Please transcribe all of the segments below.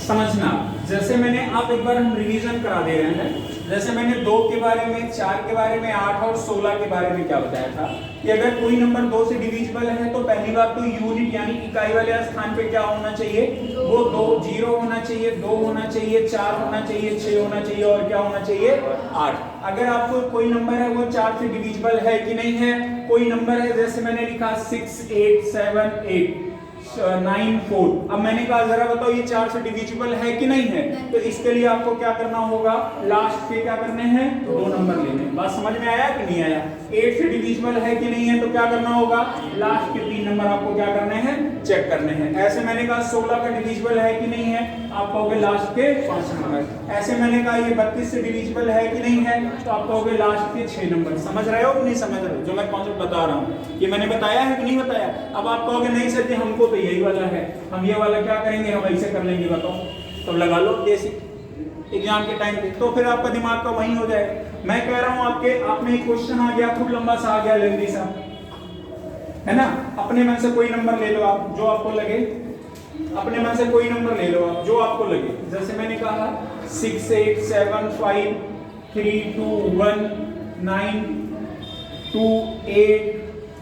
समझना। जैसे मैंने आप एक बार हम रिवीजन करा दे रहे हैं। जैसे मैंने 2 के बारे में, 4 के बारे में, 8 और 16 के बारे में क्या बताया था कि अगर कोई नंबर 2 से डिविजिबल है तो पहली बात तो यूनिट यानी इकाई वाले स्थान पे क्या होना चाहिए, वो 2 0 होना चाहिए, 2 होना चाहिए, 4 होना चाहिए, 6 होना चाहिए और क्या होना चाहिए 8। अगर आपको कोई नंबर है वो 4 से डिविजिबल है कि नहीं है, कोई नंबर है जैसे मैंने लिखा 6 8 7 8 9 4, अब मैंने कहा जरा बताओ ये 4 से डिविजिबल है कि नहीं है, तो इसके लिए आपको क्या करना होगा, लास्ट के क्या करने हैं, 2 नंबर लेने। बात समझ में आया कि नहीं आया। 8 से डिविजिबल है कि नहीं है तो क्या करना होगा, लास्ट के 3 नंबर आपको क्या करने हैं, चेक करने हैं। ऐसे मैंने कहा 16 का डिविजिबल है कि नहीं है, आप कहोगे लास्ट के 5 नंबर। ऐसे मैंने कहा ये 32 से डिविजिबल है कि नहीं है, तो आप कहोगे लास्ट के 6 नंबर। समझ रहे हो कि नहीं समझ रहे हो जो मैं कॉन्सेप्ट बता रहा हूँ, ये मैंने बताया है कि नहीं बताया। अब आप कहोगे नहीं सर जी हमको तो यही वाला है, हम ये वाला क्या करेंगे, हम ऐसे कर लेंगे, बताओ। तो लगा लो बेसिक एग्जाम के टाइम पे, तो फिर आपका दिमाग का वही हो जाएगा। मैं कह रहा हूँ आपके आप में एक क्वेश्चन आ गया, खूब लंबा सा आ गया, लेंदी सा, है ना। अपने मन से कोई नंबर ले लो आप जो आपको लगे, अपने मन से कोई नंबर ले लो आप जो आपको लगे। जैसे मैंने कहा 6 8 7 5 3 2 1 9 2 8।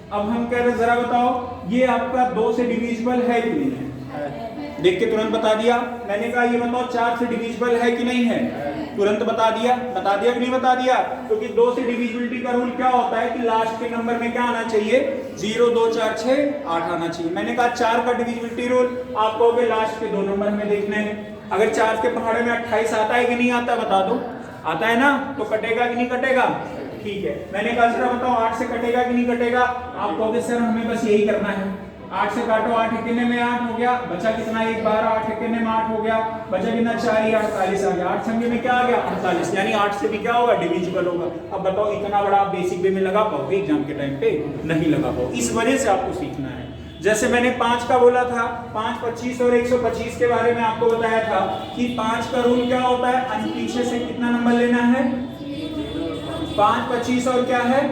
अब हम कह रहे जरा बताओ ये आपका 2 से डिविजिबल है कि नहीं है, देख के तुरंत बता दिया। मैंने कहा ये बताओ 4 से डिविजिबल है कि नहीं है, तुरंत बता दिया कि नहीं बता दिया। क्योंकि 2 से डिविजिबिलिटी का रूल क्या होता है कि लास्ट के नंबर में क्या आना चाहिए, 0 2 4 6 8 आना चाहिए। मैंने कहा 4 का डिविजिबिलिटी रूल आप कहोगे लास्ट के 2 नंबर में देखने हैं। अगर 4 के पहाड़े में 28 आता है कि नहीं आता, बता दो। आता है ना, तो कटेगा कि नहीं कटेगा, ठीक है। मैंने कहा सर बताओ 8 से कटेगा कि नहीं कटेगा, आप कहोगे सर हमें बस यही करना है। 8 से काटो, 8 एकिने में 8 हो गया, बचा कितना 1 12, 8 एकिने में 8 हो गया, बचा कितना 4 ही 48 आ गया, 8 संख्या में क्या आ गया 48, यानी 8 से भी क्या होगा, डिविजिबल होगा। अब बताओ इतना बड़ा आप बेसिक वे में लगा पाओगे एग्जाम के टाइम पे, नहीं लगा पाओगे। इस वजह से आपको सीखना है। जैसे मैंने 5 का बोला था, 5 25 और 125 के बारे में आपको बताया था कि 5 का रूल क्या होता है, पीछे से कितना नंबर लेना है, 5 25 और क्या है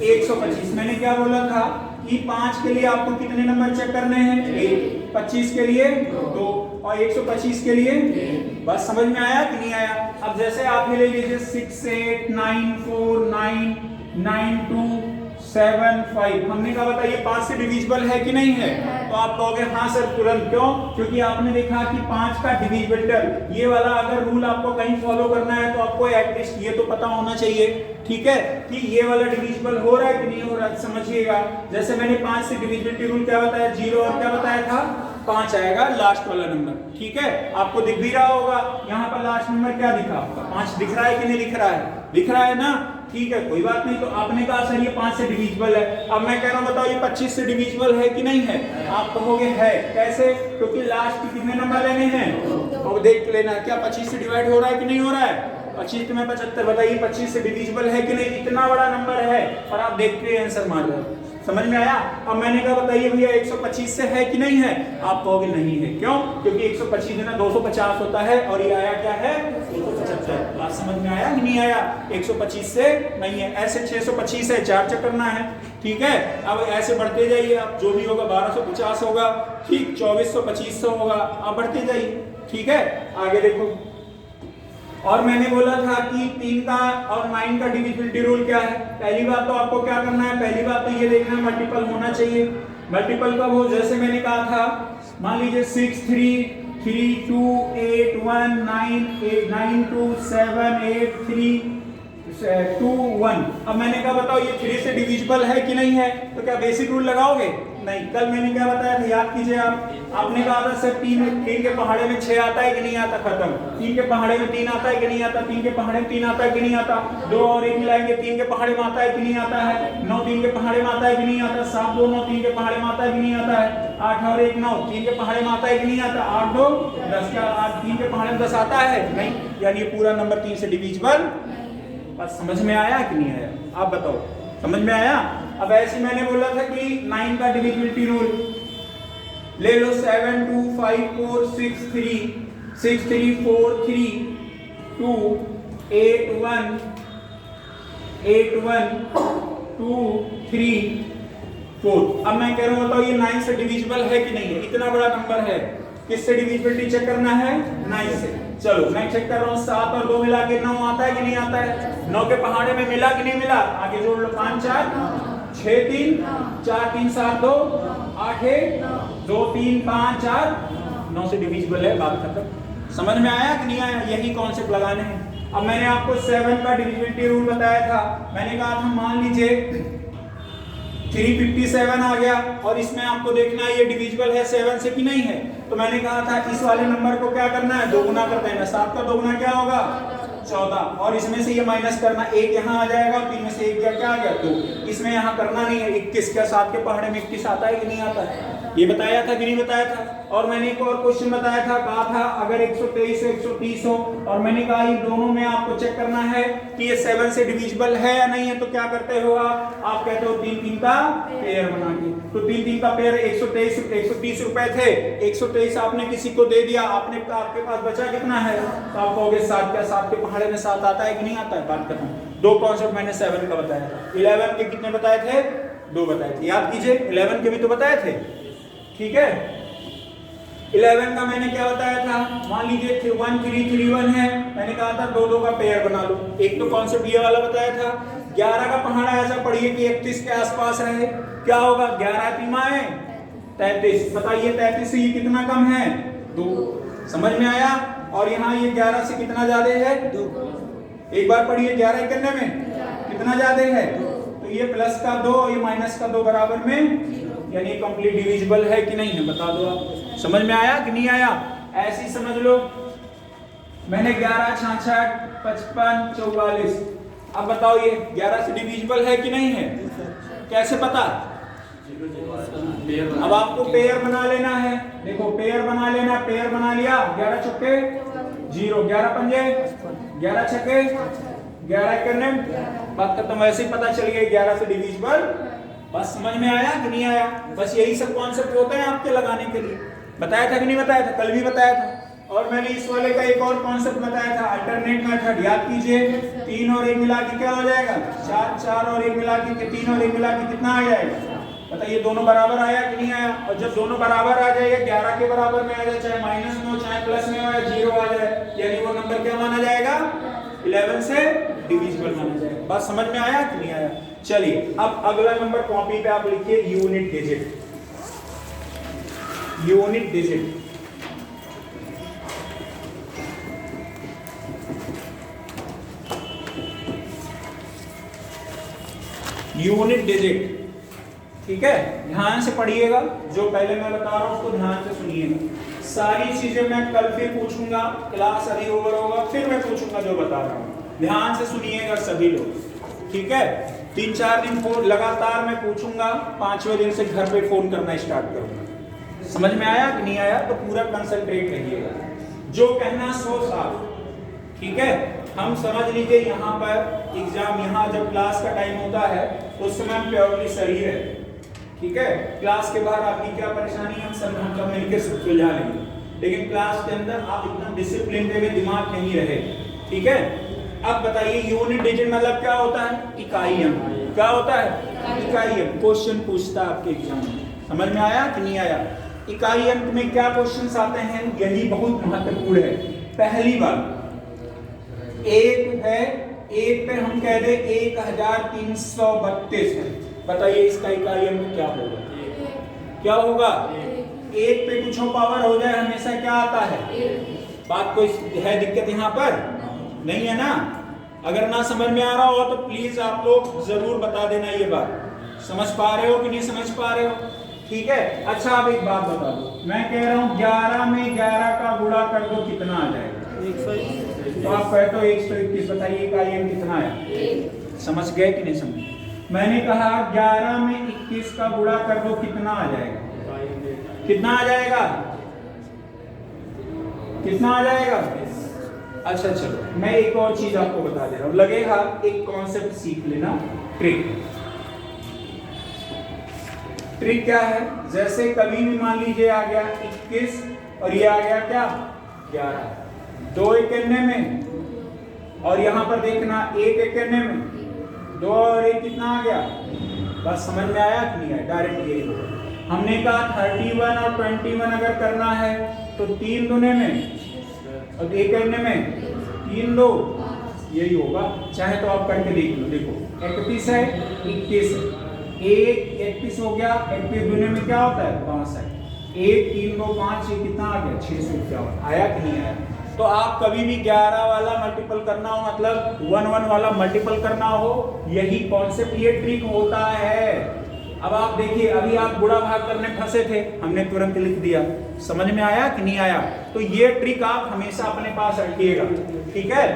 125। मैंने क्या बोला था कि 5 के लिए आपको कितने नंबर चेक करने हैं, 1, 25 के लिए 2 और 125 के लिए। बस समझ में आया कि नहीं आया। अब जैसे आप ये ले लीजिए 6 8 9 4 9 9 2 7 5, हमने कहा बताइए 5 से डिविजिबल है कि नहीं है, तो आप कहोगे हाँ सर तुरंत। क्यों, क्योंकि आपने देखा कि 5 का डिविजिबिलिटी, ये वाला अगर रूल आपको कहीं फॉलो करना है तो आपको एटलीस्ट ये तो पता होना चाहिए, ठीक है, कि ये वाला डिविजिबल हो रहा है कि नहीं हो रहा है। समझिएगा, जैसे मैंने 5 से डिविजिबिलिटी रूल क्या बताया, 0 और क्या बताया था 5 आएगा लास्ट वाला नंबर, ठीक है। आपको दिख भी रहा होगा यहाँ पर लास्ट नंबर क्या दिखा आपका, 5 दिख रहा है कि नहीं दिख रहा है, दिख रहा है ना, ठीक है, कोई बात नहीं। तो आपने कहा सर ये 5 से डिविजिबल है। अब मैं कह रहा हूं बताओ ये 25 से डिविजिबल है कि नहीं है, आप कहोगे है। कैसे, क्योंकि लास्ट के कितने नंबर लेने हैं, और देख लेना क्या 25 से डिवाइड हो रहा है कि नहीं हो रहा है, 25 में 75, बताइए 25 से डिविजिबल है कि नहीं, इतना बड़ा नंबर है और आप देख के आंसर मार रहे हो। समझ में आया। अब मैंने कहा बताइए भैया 125 से है कि नहीं है, आप कहोगे नहीं है। क्यों, क्योंकि 125 देना 250 होता है और ये आया क्या है 275। बात समझ में आया कि नहीं आया, 125 से नहीं है। ऐसे 625 है, 4 चेक करना है, ठीक है। अब ऐसे बढ़ते जाइए आप, जो भी होगा 1250 होगा, ठीक, 2400 2500 होगा, आप बढ़ते जाइए, ठीक है। आगे देखो, और मैंने बोला था कि 3 का और 9 का डिविजिबिलिटी रूल क्या है। पहली बात तो आपको क्या करना है, पहली बात तो ये देखना है मल्टीपल होना चाहिए। मल्टीपल कब हो, जैसे मैंने कहा था, मान लीजिए 6 3 3 2 8 1 9 8 9 2 7 8 3 2 1। अब मैंने कहा बताओ ये 3 से डिविजिबल है कि नहीं है, तो क्या बेसिक रूल लगाओगे, नहीं। कल मैंने क्या बताया था, याद कीजिए आप, आपने कहा था सर 3 के पहाड़े में 6 आता है कि नहीं आता, खत्म। 3 के पहाड़े में 3 आता है कि नहीं आता, 3 के पहाड़े में 3 आता है कि नहीं आता, 2 और 1 मिलाएंगे 3 के पहाड़े में आता है कि नहीं आता है, 9 3 के पहाड़े में आता है कि नहीं आता, 7 2 9 3 के पहाड़े में आता है कि नहीं आता है, 8 और 1 9 3 के पहाड़े में आता है कि नहीं आता, 8 2 10 का 8 3 के पहाड़े में 10 आता है नहीं, यानी ये पूरा नंबर 3 से डिविजिबल। बस समझ में आया कि नहीं आया, आप बताओ, समझ में आया। अब ऐसे मैंने बोला था कि 9 का डिविजिबिलिटी रूल ले लो, 7 2 5 4 6 3 6 3 4 3 2 8 1 8 1 2 3 4। अब मैं कह रहा हूं बताओ ये 9 से डिविजिबल है कि नहीं है, इतना बड़ा नंबर है, किससे डिविजिबिलिटी चेक करना है? 9 से। चलो मैं चेक कर रहा हूँ, 7 और 2 मिला के 9 आता है कि नहीं आता है? 9 के पहाड़े में मिला कि नहीं मिला? आगे जोड़ लो, 5 4 6 3 4 3 7 2 8 1 2 3 5 4 9 से डिविजिबल है, बात खत्म। समझ में आया कि नहीं आया? यही कॉन्सेप्ट लगाने हैं। अब मैंने आपको 7 का डिविजिबिलिटी रूल बताया था। मैंने कहा था मान लीजिए 357 आ गया और इसमें आपको देखना है ये डिविजिबल है 7 से कि नहीं है। तो मैंने कहा था इस वाले नंबर को क्या करना है? दोगुना कर देना। 7 का दोगुना क्या होगा? 14। और इसमें से ये माइनस करना, 1 यहाँ आ जाएगा, 3 में से 1 क्या आ गया? 2। इसमें यहाँ करना नहीं है। 21 का 7 के पहाड़े में 21 आता है कि नहीं आता है? ये बताया था कि नहीं बताया था? और मैंने एक और क्वेश्चन बताया था, कहा था अगर 123 हो 130 हो, और मैंने कहा ये दोनों में आपको चेक करना है कि ये 7 से डिविजिबल है या नहीं है। तो क्या करते हो आप कहते हो 3 3 का पेयर बना के। तो 3 3 का पेयर 130 रुपए थे, 123 आपने किसी को दे दिया, आपके पास बचा कितना है? तो आप कहोगे 7 का 7 के पहाड़े में 7 आता है कि नहीं आता है? बात खत्म। दो कॉन्सेप्ट मैंने 7 का बताया था। 11 के कितने बताए थे? 2 बताए थे। याद कीजिए, 11 के भी तो बताए थे, ठीक है। 11 का मैंने क्या बताया था? मान लीजिए 1 3 3 1 है, मैंने कहा था 2 2 का पेयर बना लो। एक तो कॉन्सेप्ट ये वाला बताया था। 11 का पहाड़ा ऐसा पढ़िए कि 31 के आसपास रहे। क्या होगा? 11 3 है 33। बताइए 33 से ये कितना कम है? 2। समझ में आया? और यहाँ ये 11 से कितना ज्यादा है? 2। एक बार पढ़िए, 11 करने में कितना ज्यादा है? तो ये प्लस का 2 और ये माइनस का 2 बराबर में, यानी कंप्लीट डिविजिबल है कि नहीं है? बता दो आप। समझ में आया कि नहीं आया? ऐसे ही समझ लो। मैंने 11 66 55 44। अब बताओ ये 11 से डिविजिबल है कि नहीं है? कैसे पता? अब आपको पेयर बना लेना है। देखो पेयर बना लेना, पेयर बना लिया। 11 चौके 0, 11 पंजे 11 छक्के 11 करने, बात खत्म। वैसे ही पता चल गया 11 से डिविजिबल। बस समझ में आया कि नहीं आया? बस यही सब कॉन्सेप्ट होता है आपके लगाने के लिए। बताया था कि नहीं बताया था? कल भी बताया था। और मैंने इस वाले का एक और कॉन्सेप्ट बताया था, अल्टरनेट मेथड। याद कीजिए, 3 और 1 मिला के क्या हो जाएगा? 4 4 और 1 मिला के 3 और 1 मिला के कितना आ जाएगा? बताइए दोनों बराबर आया कि नहीं आया? और जब दोनों बराबर आ जाएगा, 11 के बराबर में आ जाए, चाहे माइनस में हो चाहे प्लस में हो, 0 आ जाए, यानी वो नंबर क्या माना जाएगा? 11 से डिविजिबल माना जाएगा। बात समझ में आया कि नहीं आया? चलिए अब अगला नंबर कॉपी पे आप लिखिए, unit digit. Unit digit unit digit, ठीक है। ध्यान से पढ़िएगा, जो पहले मैं बता रहा हूं उसको ध्यान से सुनिएगा। सारी चीजें मैं कल फिर पूछूंगा, क्लास अभी ओवर होगा, फिर मैं पूछूंगा जो बता रहा हूं। ध्यान से सुनिएगा सभी लोग, ठीक है। 3-4 दिन फोन लगातार मैं पूछूंगा, 5वें दिन से घर पे फोन करना स्टार्ट करूंगा। समझ में आया कि नहीं आया? तो पूरा कंसंट्रेट रहिएगा, जो कहना सो साफ, ठीक है। हम समझ लीजिए यहाँ पर एग्जाम, यहाँ जब क्लास का टाइम होता है उस समय प्योरली शरीर है, ठीक है। क्लास के बाहर आपकी क्या परेशानी है हम सब मिलकर सुलझा लेंगे, लेकिन क्लास के अंदर आप इतना डिसिप्लिन में दिमाग नहीं रहे, ठीक है। अब बताइए यूनिट डिजिट मतलब क्या होता है? इकाई अंक। क्या होता है? इकाई अंक। क्वेश्चन पूछता है आपके एग्जाम में, समझ में आया कि नहीं आया? इकाई अंक में क्या क्वेश्चंस आते हैं, यही बहुत महत्वपूर्ण है। पहली बात एक है, एक पे हम कह दे 1332 है, बताइए इसका इकाई अंक क्या होगा? क्या होगा? एक पे कुछ पावर हो जाए हमेशा क्या आता है? बात कोई है दिक्कत यहाँ पर? नहीं है ना? अगर ना समझ में आ रहा हो तो प्लीज आप लोग जरूर बता देना ये बात। समझ पा रहे हो कि नहीं समझ पा रहे हो? ठीक है। अच्छा अब एक बात बता दो, मैं कह रहा हूँ 11 में 11 का गुणा कर दो, कितना आ जाएगा? 121। तो आप कहते हो 121, बताइए इकाई अंक कितना है? समझ गए कि नहीं समझे? मैंने कहा 11 में 21 का गुणा कर दो, कितना आ जाएगा? कितना आ जाएगा? कितना आ जाएगा? अच्छा चलो मैं एक और चीज आपको बता दे रहा हूं, लगेगा एक कॉन्सेप्ट सीख लेना। ट्रिक क्या है? जैसे कभी भी मान लीजिए आ गया 21 और ये आ गया क्या? 11, 2 इक्यानवे में, और यहां पर देखना 1 इक्यानवे में, 2 और 1 कितना आ गया? बस समझ में आया कि नहीं आया? डायरेक्ट यही होगा। हमने कहा 31 और 21 अगर करना है तो 3 दूने में और 1 करने में 3 2 यही होगा। चाहे तो आप करके देख लो। देखो 31 है 21 है, 31 हो गया, 31 दूने में क्या होता है 62, 1 3 2 5, ये कितना आ गया 651। आया कि नहीं आया? तो आप कभी भी 11 वाला मल्टीपल करना हो, मतलब 1 1 वाला मल्टीपल करना हो, यही कॉन्सेप्ट, ये ट्रिक होता है। अब आप देखिए, अभी आप गुणा भाग करने फंसे थे, हमने तुरंत लिख दिया। समझ में आया कि नहीं आया? तो ये ट्रिक आप हमेशा अपने पास रखिएगा, ठीक है?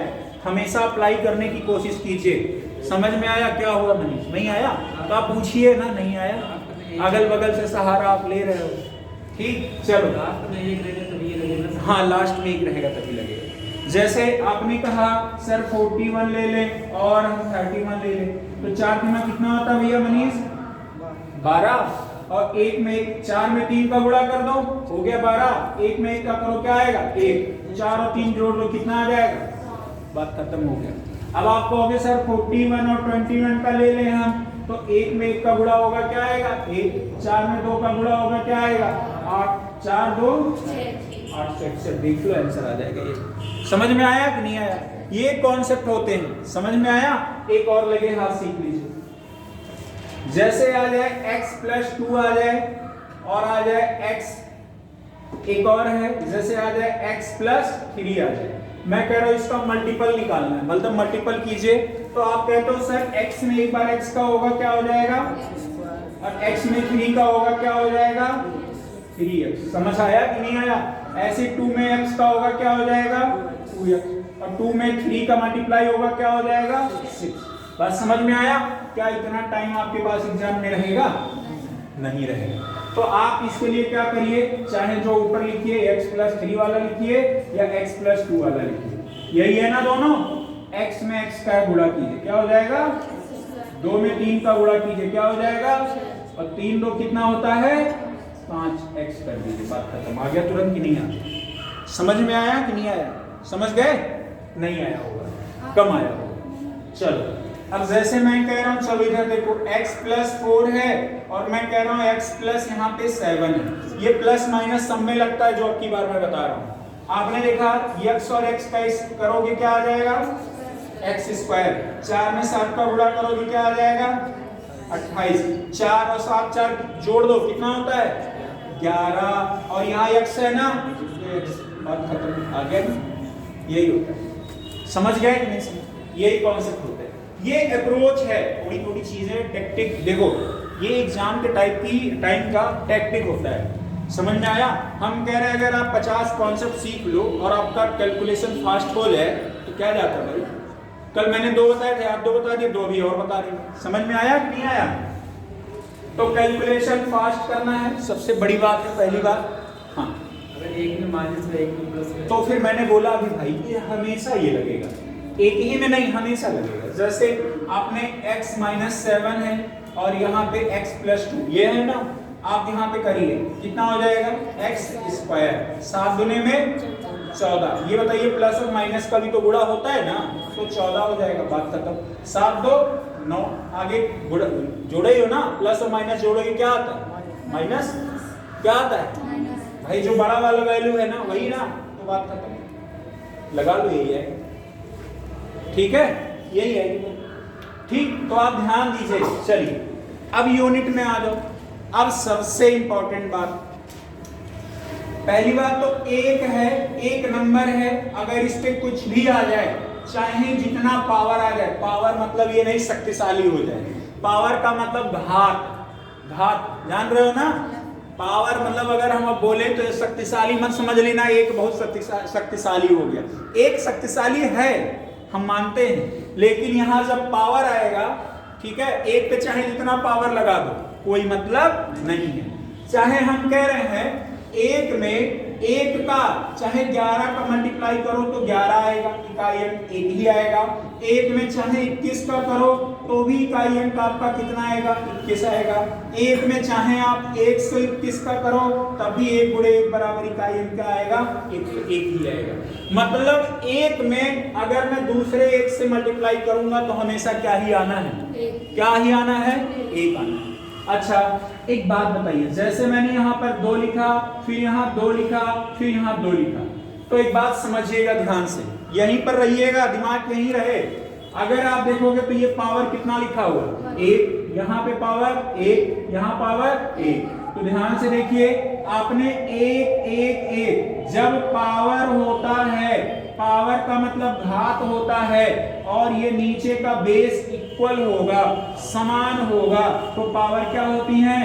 हमेशा अप्लाई करने की कोशिश कीजिए। समझ में आया क्या हुआ मनीष? नहीं आया तो आप पूछिए ना, नहीं आया, अगल बगल से सहारा आप ले रहे हो। ठीक, चलो लास्ट में एक रहेगा तभी लगेगा। हाँ, लास्ट में एक रहेगा तभी लगेगा। जैसे आपने कहा सर 41 ले लें और 31 ले लें, तो 4 गुना कितना होता है भैया मनीष? 12। और 1 में 1, 4 में 3 का गुणा कर दो, हो गया 12। 1 में 1 का करो, क्या आएगा 1। 4 और 3 जोड़ लो, कितना आ जाएगा? बात खत्म हो गया। अब आप कहोगे सर 41 और 21 का ले लें हम, तो 1 में 1 का गुणा होगा, क्या आएगा 1। 4 में 2 का गुणा होगा, क्या आएगा 8। 4 2 8 से 61। देख लो आंसर आ जाएगा ये। समझ में आया कि नहीं आया? ये कॉन्सेप्ट होते हैं। समझ में आया? एक और लगे हाथ सीख लीजिए। जैसे आ जाए x + 2 आ जाए और आ जाए x, एक और है जैसे आ जाए x + 3 आ जाए। मैं कह रहा हूं इसका मल्टीपल निकालना है, मतलब मल्टीपल कीजिए। तो आप कहते हो सर x में एक बार x का होगा, क्या हो जाएगा, और x में 3 का होगा, क्या हो जाएगा 3x। समझ आया कि नहीं आया? ऐसे 2 में x का होगा, क्या हो जाएगा 2x, और 2 में 3 का मल्टीप्लाई होगा, क्या हो जाएगा 6। बात समझ में आया? क्या इतना टाइम आपके पास एग्जाम में रहेगा? नहीं रहेगा। तो आप इसके लिए क्या करिए, चाहे जो ऊपर लिखिए x + 3 वाला लिखिए या x + 2 वाला लिखिए, यही है ना दोनों। x में x का गुणा कीजिए, क्या हो जाएगा 2 में 3 का गुणा कीजिए, क्या हो जाएगा, और 3 2 कितना होता है 5x कर दीजिए। बात खत्म। आ गया तुरंत कि नहीं आया? समझ में आया कि नहीं आया? समझ गए? नहीं आया होगा, कम आया होगा। चलो अब जैसे मैं कह रहा हूं, चलो इधर देखो x + 4 है और मैं कह रहा हूं x + यहाँ पे 7 है। ये प्लस माइनस सब में लगता है, जो अब की बार मैं बता रहा हूं। आपने देखा x और x का करोगे, क्या आ जाएगा x²। 4 में 7 का गुणा करोगे, क्या आ जाएगा 28। 4 और 7 4 जोड़ दो, कितना होता है 11। और यहाँ x है ना, बात खत्म। आ गया? यही होता है। समझ गए कि नहीं समझ? यही कॉन्सेप्ट होता है। ये अप्रोच है, थोड़ी थोड़ी चीजें टैक्टिक। देखो ये एग्जाम के टाइम का टैक्टिक होता है। समझ में आया? हम कह रहे हैं अगर आप 50 कॉन्सेप्ट सीख लो और आपका कैलकुलेशन फास्ट हो जाए तो क्या जाता है भाई। कल मैंने 2 बताए थे, आप 2 बता दिए, 2 भी और बता देंगे। समझ में आया कि नहीं आया? तो कैलकुलेशन फास्ट करना है, सबसे बड़ी बात है, पहली बात। हाँ, अगर एक में माइनस है, एक में प्लस है, तो फिर मैंने बोला अभी भाई ये हमेशा ये लगेगा, एक ही में नहीं, हमेशा लगेगा। जैसे आपने x - 7 है और यहाँ पे x + 2 ये है ना, आप यहाँ पे करिए, कितना हो जाएगा x²। 7 दूने में 14। ये बताइए प्लस और माइनस का भी तो गुणा होता है ना, तो 14 हो जाएगा। बात खत्म। 7 2 9, आगे जोड़े हो ना, प्लस और माइनस जोड़ोगे, क्या आता है माइनस। क्या आता है भाई, जो बड़ा वाला वैल्यू है ना वही ना, तो बात खत्म। लगा लो, यही है, ठीक है, यही है। ठीक, तो आप ध्यान दीजिए। चलिए अब यूनिट में आ जाओ। अब सबसे इंपॉर्टेंट बात, पहली बात तो एक है, एक नंबर है, अगर इस पे कुछ भी आ जाए, चाहे जितना पावर आ जाए, पावर मतलब ये नहीं शक्तिशाली हो जाए, पावर का मतलब घात जान रहे हो ना। पावर मतलब अगर हम अब बोले तो शक्तिशाली मत समझ लेना, एक बहुत शक्तिशाली हो गया। एक शक्तिशाली है, हम मानते हैं, लेकिन यहां जब पावर आएगा, ठीक है, एक पे चाहे जितना पावर लगा दो कोई मतलब नहीं है। चाहे हम कह रहे हैं एक में एक का चाहे 11 का मल्टीप्लाई करो तो 11 आएगा, इकाई अंक एक ही आएगा। एक में चाहे 21 का करो तो भी इकाई अंक आपका कितना आएगा 21 आएगा। एक में चाहे आप 1 से 21 का करो तब भी 1 गुणे 1 बराबर इकाई अंक का आएगा, एक ही आएगा। मतलब एक में अगर मैं दूसरे एक से मल्टीप्लाई करूंगा तो हमेशा क्या ही आना है, क्या ही आना है, एक आना है। अच्छा एक बात बताइए, जैसे मैंने यहाँ पर 2 लिखा, फिर यहाँ 2 लिखा, फिर यहाँ 2 लिखा, तो एक बात समझिएगा ध्यान से, यहीं पर रहिएगा, दिमाग यहीं रहे। अगर आप देखोगे तो ये पावर कितना लिखा हुआ, 1, यहाँ पे पावर 1, यहाँ पावर 1। तो ध्यान से देखिए, आपने 1 1 1, जब पावर होता है, पावर का मतलब घात होता है, और ये नीचे का बेस इक्वल होगा, समान होगा, तो पावर क्या होती है,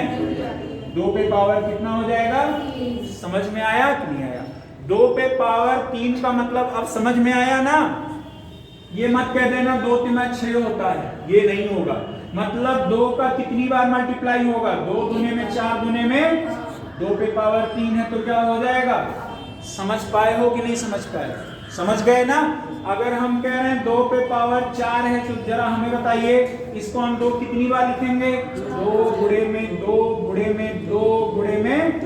2 पे पावर कितना हो जाएगा, समझ में आया कि नहीं आया? 2 पे पावर 3 का मतलब अब समझ में आया ना? ये मत कह देना 2 3 6 होता है, ये नहीं होगा। मतलब 2 का कितनी बार मल्टीप्लाई होगा, 2 दूने में 4 दूने में 2 पे पावर 3 है, तो क्या हो जाएगा? समझ पाए हो कि नहीं समझ पाए? समझ गए ना? अगर हम कह रहे हैं 2 पे पावर 4 है, तो जरा हमें बताइए इसको हम 2 कितनी बार लिखेंगे, 2 गुणे में 2 गुणे में 2 गुणे में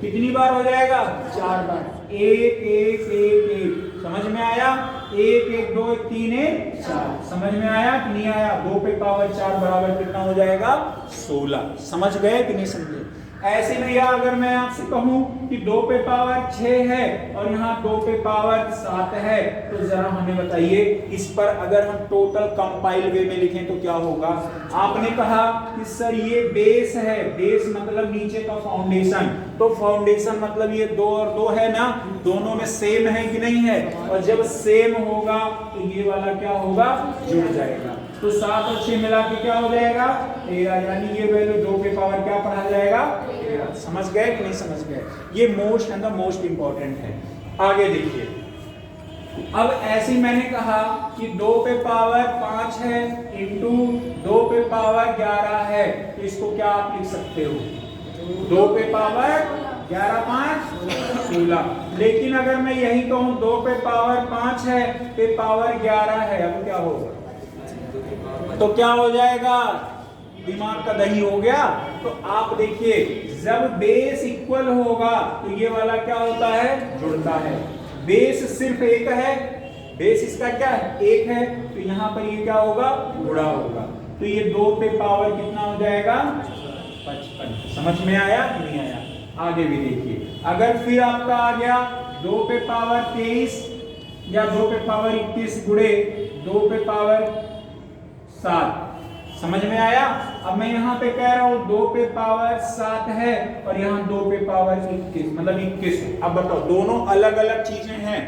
कितनी बार हो जाएगा, 4 बार। 1 1 1 1, समझ में आया? 1 1 2 1 3 1 4, समझ में आया कि नहीं आया? 2 पे पावर 4 बराबर कितना हो जाएगा, 16। समझ गए कि नहीं समझे? ऐसे भैया अगर मैं आपसे कहूं कि 2 पे पावर 6 है और यहाँ 2 पे पावर 7 है, तो जरा हमें बताइए इस पर अगर हम टोटल कंपाइल वे में लिखें तो क्या होगा? आपने कहा कि सर ये बेस है, बेस मतलब नीचे का फाउंडेशन, तो फाउंडेशन मतलब ये 2 और 2 है ना, दोनों में सेम है कि नहीं है? और जब सेम होगा तो ये वाला क्या होगा, जुड़ जाएगा। तो 7 और 6 मिला के क्या हो जाएगा, 13, यानी ये वैल्यू 2 पे पावर क्या पढ़ा जाएगा, 13। समझ गए कि नहीं समझ गए? ये most and the most important है। आगे देखिए, अब ऐसे मैंने कहा कि 2 पे पावर 5 है इंटू 2 पे पावर 11 है, तो इसको क्या आप लिख सकते हो, 2 पे पावर 11 5 16। लेकिन अगर मैं यही कहूं 2 पे पावर 5 है, पे पावर 11 है, अब क्या होगा, तो क्या हो जाएगा, दिमाग का दही हो गया। तो आप देखिए, जब बेस इक्वल होगा तो ये वाला क्या होता है, जुड़ता है। बेस सिर्फ 1 है, बेस इसका क्या है, 1 है, तो यहाँ पर ये क्या होगा, गुणा होगा, तो ये 2 पे पावर कितना हो जाएगा, 55। समझ में आया कि नहीं आया? आगे भी देखिए, अगर फिर आपका आ गया 2 पे पावर 23 या 2 पे पावर 21 गुणे 2 पे पावर 7, समझ में आया? अब मैं यहाँ पे कह रहा हूँ 2 पे पावर 7 है और यहाँ 2 पे पावर 21, मतलब 21 है। अब बताओ, दोनों अलग अलग चीजें हैं,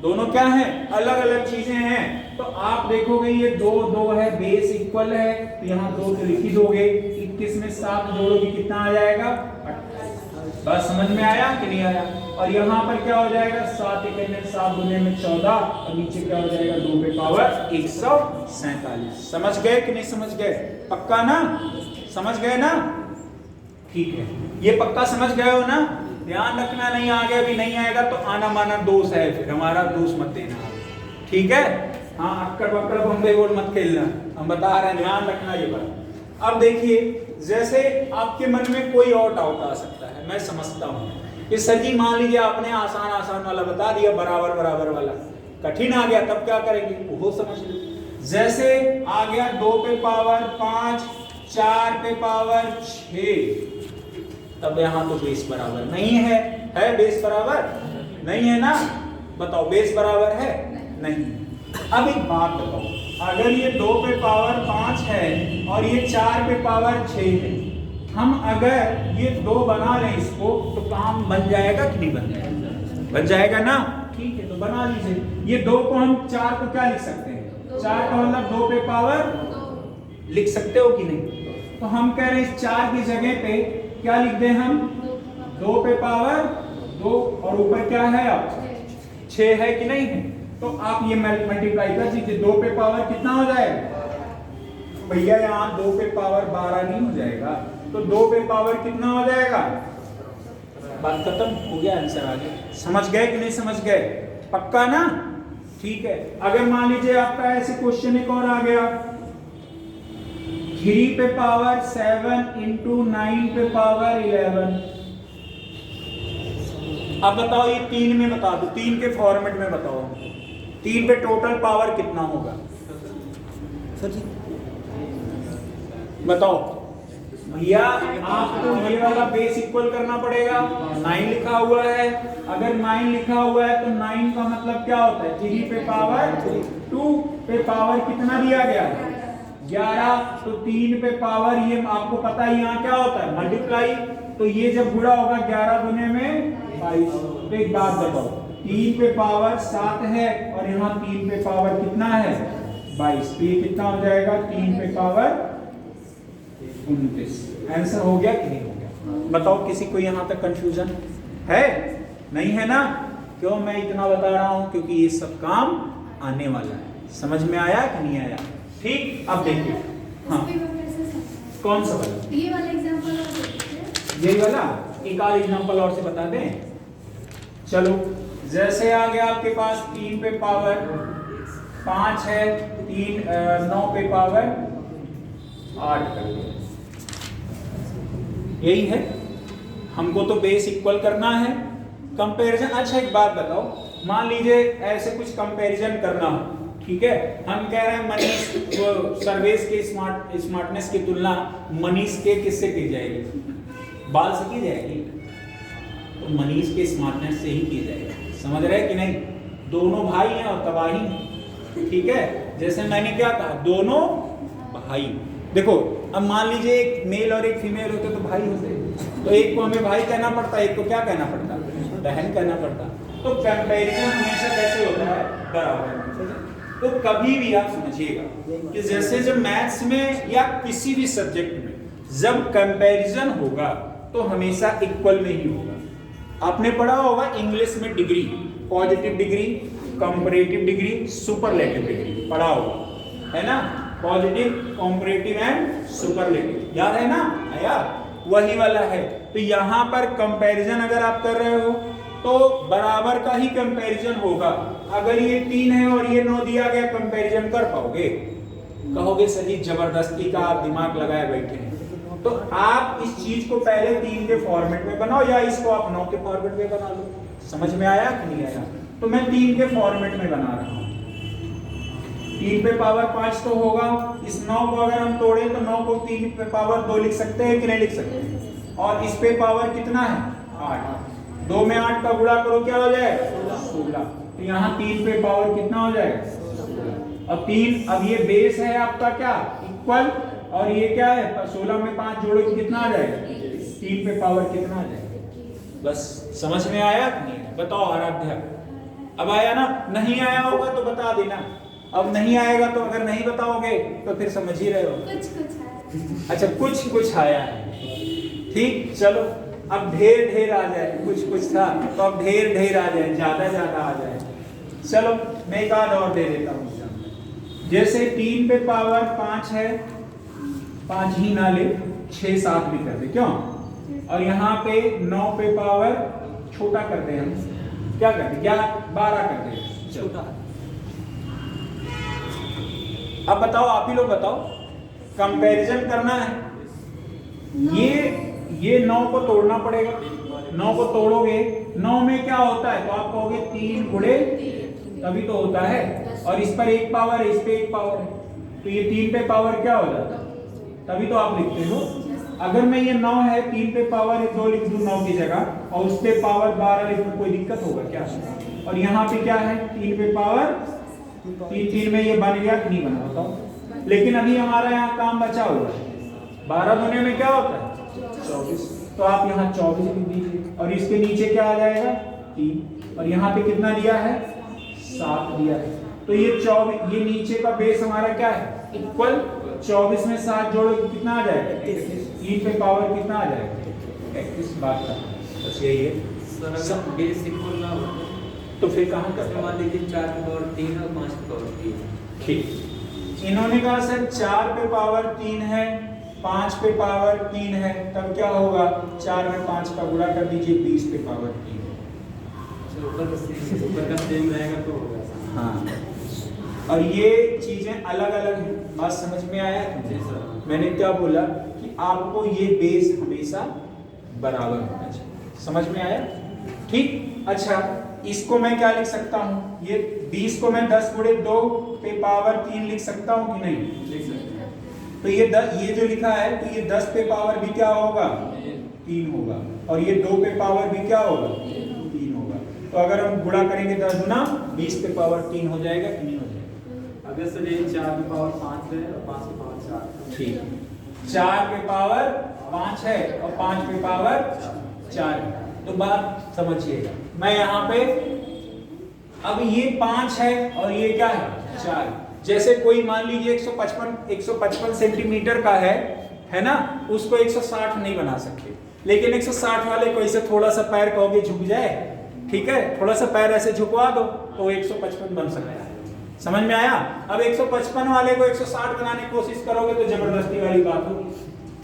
दोनों क्या हैं, अलग अलग चीजें हैं। तो आप देखोगे ये 2 2 है, बेस इक्वल है, तो यहाँ 2 तो लिख ही दोगे, 21 में 7 जोड़ोगे कितना आ जाएगा, 28। बस समझ में आया कि नहीं आया? और यहाँ पर क्या हो जाएगा, 7 1 में 7 दूने में 14, और नीचे क्या हो जाएगा, 2 पे पावर 147। समझ गए कि नहीं समझ गए? पक्का ना? समझ गए ना? ठीक है, ये पक्का समझ गए हो ना? ध्यान रखना, नहीं आ गया भी नहीं आएगा तो आना माना दोष है, फिर हमारा दोष मत देना, ठीक है? हाँ, अक्कड़ बक्कड़ बम्बे बोल मत खेलना, हम बता रहे हैं, ध्यान रखना ये बात। अब देखिए, जैसे आपके मन में कोई और डाउट आ सकता है, मैं समझता हूँ कि सर जी मान लीजिए आपने आसान आसान वाला बता दिया, बराबर बराबर वाला, कठिन आ गया तब क्या करेंगे, वो समझ लो। जैसे आ गया 2 पे पावर 5, 4 पे पावर 6, तब यहाँ तो बेस बराबर नहीं है, है बेस बराबर नहीं है ना? बताओ, बेस बराबर है नहीं। अब एक बात बताओ, अगर ये 2 पे पावर 5 है और ये 4 पे पावर 6 है, हम अगर ये 2 बना लें इसको, तो काम बन जाएगा कि नहीं बन जाएगा? बन जाएगा ना? ठीक है, तो बना लीजिए। ये 2 को हम 4 को क्या लिख सकते हैं, 4 का मतलब 2 पे पावर लिख सकते हो कि नहीं? तो हम कह रहे हैं 4 की जगह पे क्या लिख दें हम, 2 पे पावर 2, और ऊपर क्या है अब 6 है कि नहीं है? तो आप ये मल्टीप्लाई कर दीजिए, 2 पे पावर कितना हो जाएगा भैया, यहाँ 2 पे पावर 12 नहीं हो जाएगा, तो 2 पे पावर कितना हो जाएगा, बात खत्म हो गया, आंसर आ गया। समझ गए कि नहीं समझ गए? पक्का ना? ठीक है। अगर मान लीजिए आपका ऐसे क्वेश्चन एक और आ गया, 3 पे पावर 7 इंटू 9 पे पावर 11, अब बताओ ये 3 में बता दो, 3 के फॉर्मेट में बताओ, 3 पे टोटल पावर कितना होगा सर जी, बताओ। भैया आपको ये वाला बेस इक्वल करना पड़ेगा। 9 लिखा हुआ है, अगर 9 लिखा हुआ है तो 9 का मतलब क्या होता है? 3 पे पावर 2 पे पावर कितना दिया गया है? 11। तो 3 पे पावर, ये आपको पता है यहाँ क्या होता है? मल्टीप्लाई। तो ये जब गुणा होगा 11 दुने में 22। तो एक बात बताओ, 3 पे पावर 7 है और यहाँ 3 पे पावर कितना है? 22। तो ये कितना हो जाएगा? 3 पे पावर 29। आंसर हो गया कि नहीं हो गया? बताओ, किसी को यहाँ तक कंफ्यूजन है? नहीं है ना? क्यों मैं इतना बता रहा हूँ? क्योंकि ये सब काम आने वाला है। समझ में आया कि नहीं आया? ठीक, अब देखिए। हाँ, कौन सा वाला? ये वाला एग्जांपल। यही वाला एक आध एग्जांपल और से बता दें। चलो, जैसे आ गया आपके पास 3 पे पावर 5 है, 9 पे पावर 8 कर दिया। यही है, हमको तो बेस इक्वल करना है। कंपैरिजन, अच्छा एक बात बताओ, मान लीजिए ऐसे कुछ कंपैरिजन करना हो, ठीक है? हम कह रहे हैं मनीष सर्वेश के स्मार्टनेस की तुलना मनीष के किससे की जाएगी? बाल से की जाएगी? तो मनीष के स्मार्टनेस से ही की जाएगी। समझ रहे कि नहीं? दोनों भाई हैं और तबाही, ठीक है? जैसे मैंने क्या कहा, दोनों भाई। देखो, अब मान लीजिए एक मेल और एक फीमेल होते तो भाई होते, तो एक को हमें भाई कहना पड़ता, एक को क्या कहना पड़ता? बहन कहना पड़ता। तो कंपैरिजन हमेशा कैसे होता है? बराबर। तो कभी भी आप समझिएगा कि जैसे जब मैथ्स में या किसी भी सब्जेक्ट में जब कंपैरिजन होगा तो हमेशा इक्वल में ही होगा। आपने पढ़ा होगा इंग्लिश में degree, positive degree, comparative degree, superlative degree पढ़ा होगा, है ना? पॉजिटिव, कंपैरेटिव एंड सुपरलेटिव, याद है ना? यार वही वाला है। तो यहाँ पर कंपैरिजन अगर आप कर रहे हो तो बराबर का ही कंपैरिजन होगा। अगर ये 3 है और ये 9 दिया गया, कंपैरिजन कर पाओगे? कहोगे सर जी जबरदस्ती का आप दिमाग लगाए बैठे हैं। तो आप इस चीज को पहले 3 के फॉर्मेट में बनाओ या इसको आप 9 के फॉर्मेट में बना लो। समझ में आया कि नहीं आया? तो मैं 3 के फॉर्मेट में बना रहा हूं। 3 पे पावर 5 तो होगा, इस 9 को अगर हम तोड़े तो 9 को 3 पे पावर 2 लिख सकते हैं कि नहीं लिख सकते? और इस पे पावर कितना है? 8। 2 में 8 का गुणा करो, क्या हो जाएगा? 16। तो यहाँ 3 पे पावर कितना हो जाएगा? अब 3, अब ये बेस है आपका क्या? इक्वल। और ये क्या है? 16 में 5 जोड़ो तो कितना आ जाएगा? 3 पे पावर कितना आ जाएगा? बस समझ में आया कि नहीं? बताओ आराध्या, अब आया ना? नहीं आया होगा तो बता देना। अब नहीं आएगा तो अगर नहीं बताओगे तो फिर समझ ही रहे हो। कुछ आया। अच्छा, कुछ आया है, ठीक। चलो, अब ढेर आ जाए, कुछ था तो अब ढेर आ जाए, ज्यादा आ जाए। चलो, मैं एक आध और दे देता हूँ। जैसे 3 पे पावर 5 है, 5 ही ना ले, 6 7 भी कर दे, क्यों? और यहाँ पे 9 पे पावर छोटा कर दे, हम क्या कर दे? 12 कर दे। चलो, अब बताओ, आप ही लोग बताओ, कंपैरिजन करना है। ये 9 को तोड़ना पड़ेगा। 9 को तोड़ोगे, 9 में क्या होता है? तो आप कहोगे 3 गुणे तभी तो होता है। और इस पर 1 पावर है, इस पे 1 पावर है, तो ये 3 पे पावर क्या हो जाता है? तभी तो आप लिखते हो। अगर मैं ये 9 है, 3 पे पावर 2 लिख दूं 9 की जगह, और उस पे पावर 12 लिख दूं, कोई दिक्कत होगा क्या? और यहाँ पे क्या है? 3 पे पावर 3 में ये बन गया कि नहीं बना? बताओ। लेकिन अभी हमारा यहाँ काम बचा हुआ है। 12 दुने में क्या होता है? 24। तो आप यहाँ 24 लिख दीजिए, और इसके नीचे क्या आ जाएगा? 3। और यहाँ पे कितना दिया है? 7 दिया है। तो ये 24, ये नीचे का बेस हमारा क्या है? इक्वल। 24 में 7 जोड़ो तो कितना आ जाएगा? 3 पे पावर कितना आ जाएगा? 31। बात का बस यही है। सब बेस इक्वल ना हो तो फिर कहाँ कर? मान लीजिए 4 पे पावर 3 और 5 पे पावर 3। ठीक, इन्होंने कहा सर 4 पे पावर 3 है, 5 पे पावर 3 है, तब क्या होगा? 4 में 5 का गुणा कर दीजिए, 20 पे पावर 3। ऊपर का सेम रहेगा तो होगा। हाँ, और ये चीजें अलग अलग हैं। बात समझ में आया? मैंने क्या बोला कि आपको ये बेस हमेशा बराबर होना चाहिए। समझ में आया? ठीक। अच्छा, इसको मैं क्या लिख सकता हूँ? ये 20 को मैं 10 गुणे 2 पे पावर 3 लिख सकता हूँ कि नहीं? लिख सकते हैं। तो ये जो लिखा है तो ये 10 पे पावर भी क्या होगा 3 होगा, और ये 2 पे पावर भी क्या होगा 3 होगा। तो अगर हम गुणा करेंगे 10 गुना 20 पे पावर 3 हो जाएगा कि नहीं हो जाएगा? अगर सर ये 4 पे पावर 5 है और 5 पे पावर 4। ठीक है, 4 पे पावर 5 है और 5 पे पावर 4 है। तो बात समझिएगा, मैं यहाँ पे अब ये 5 है और ये क्या है 4। जैसे कोई मान लीजिए 155 सेंटीमीटर का है ना, उसको 160 नहीं बना सकते, लेकिन 160 वाले को इसे थोड़ा सा पैर कहोगे झुक जाए, ठीक है, थोड़ा सा पैर ऐसे झुकवा दो तो 155 बन सकता है। समझ में आया? अब 155 वाले को 160 बनाने की कोशिश करोगे तो जबरदस्ती वाली बात होगी,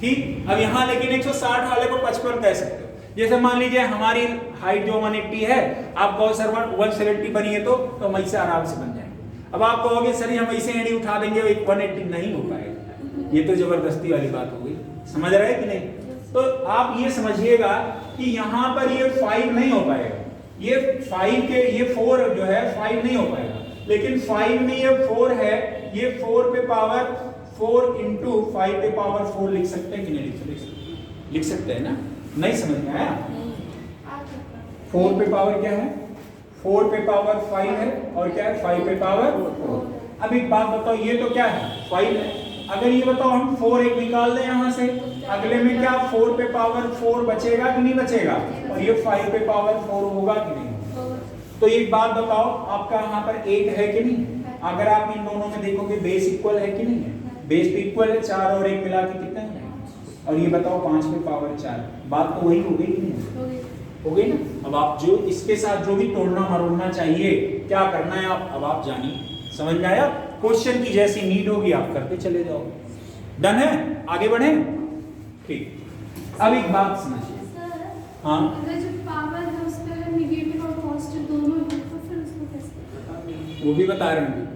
ठीक। अब यहाँ लेकिन 160 वाले को 55 कह सकते हो। जैसे मान लीजिए हमारी हाइट जो 180 है, आप कहो सर 170 बनी है तो हम ऐसे आराम से बन जाएंगे। अब आप कहोगे सर हम ऐसे एड़ी उठा देंगे 180 नहीं हो पाएगा, ये तो जबरदस्ती वाली बात हो गई। समझ रहे हैं कि नहीं? तो आप ये समझिएगा कि यहाँ पर ये 5 नहीं हो पाएगा, ये 5 के ये 4 जो है 5 नहीं हो पाएगा, लेकिन 5 में ये 4 है, ये 4 पे पावर 4 इंटू 5 पे पावर 4 लिख सकते हैं कि नहीं लिख सकते हैं ना? नहीं समझ में आया? 4 पे पावर क्या है 4 पे पावर 5 है और क्या है 5 पे पावर 4। अब एक बात बताओ, ये तो क्या है 5 है, अगर ये बताओ हम 4 एक निकाल दें यहाँ से, अगले में क्या 4 पे पावर 4 बचेगा कि नहीं बचेगा, और ये 5 पे पावर 4 होगा कि नहीं? तो एक बात बताओ, आपका यहाँ पर 8 है कि नहीं? अगर आप इन दोनों में देखोगे बेस इक्वल है कि नहीं है? बेस भी इक्वल है, 4 और 1 मिला के कितना है? और ये बताओ 5 पे पावर 4, बात तो वही हो गई कि नहीं हो गई ना? अब आप जो इसके साथ जो भी तोड़ना मरोड़ना चाहिए, क्या करना है आप अब आप जानिए। समझ में आया? क्वेश्चन की जैसी नीड होगी आप करते चले जाओगे। डन है? आगे बढ़े? ठीक। अब एक बात समझिए, हाँ अगर जो पावर है उस पर नेगेटिव और पॉजिटिव दोनों है तो फिर उसको कैसे? वो भी बता रहे हैं,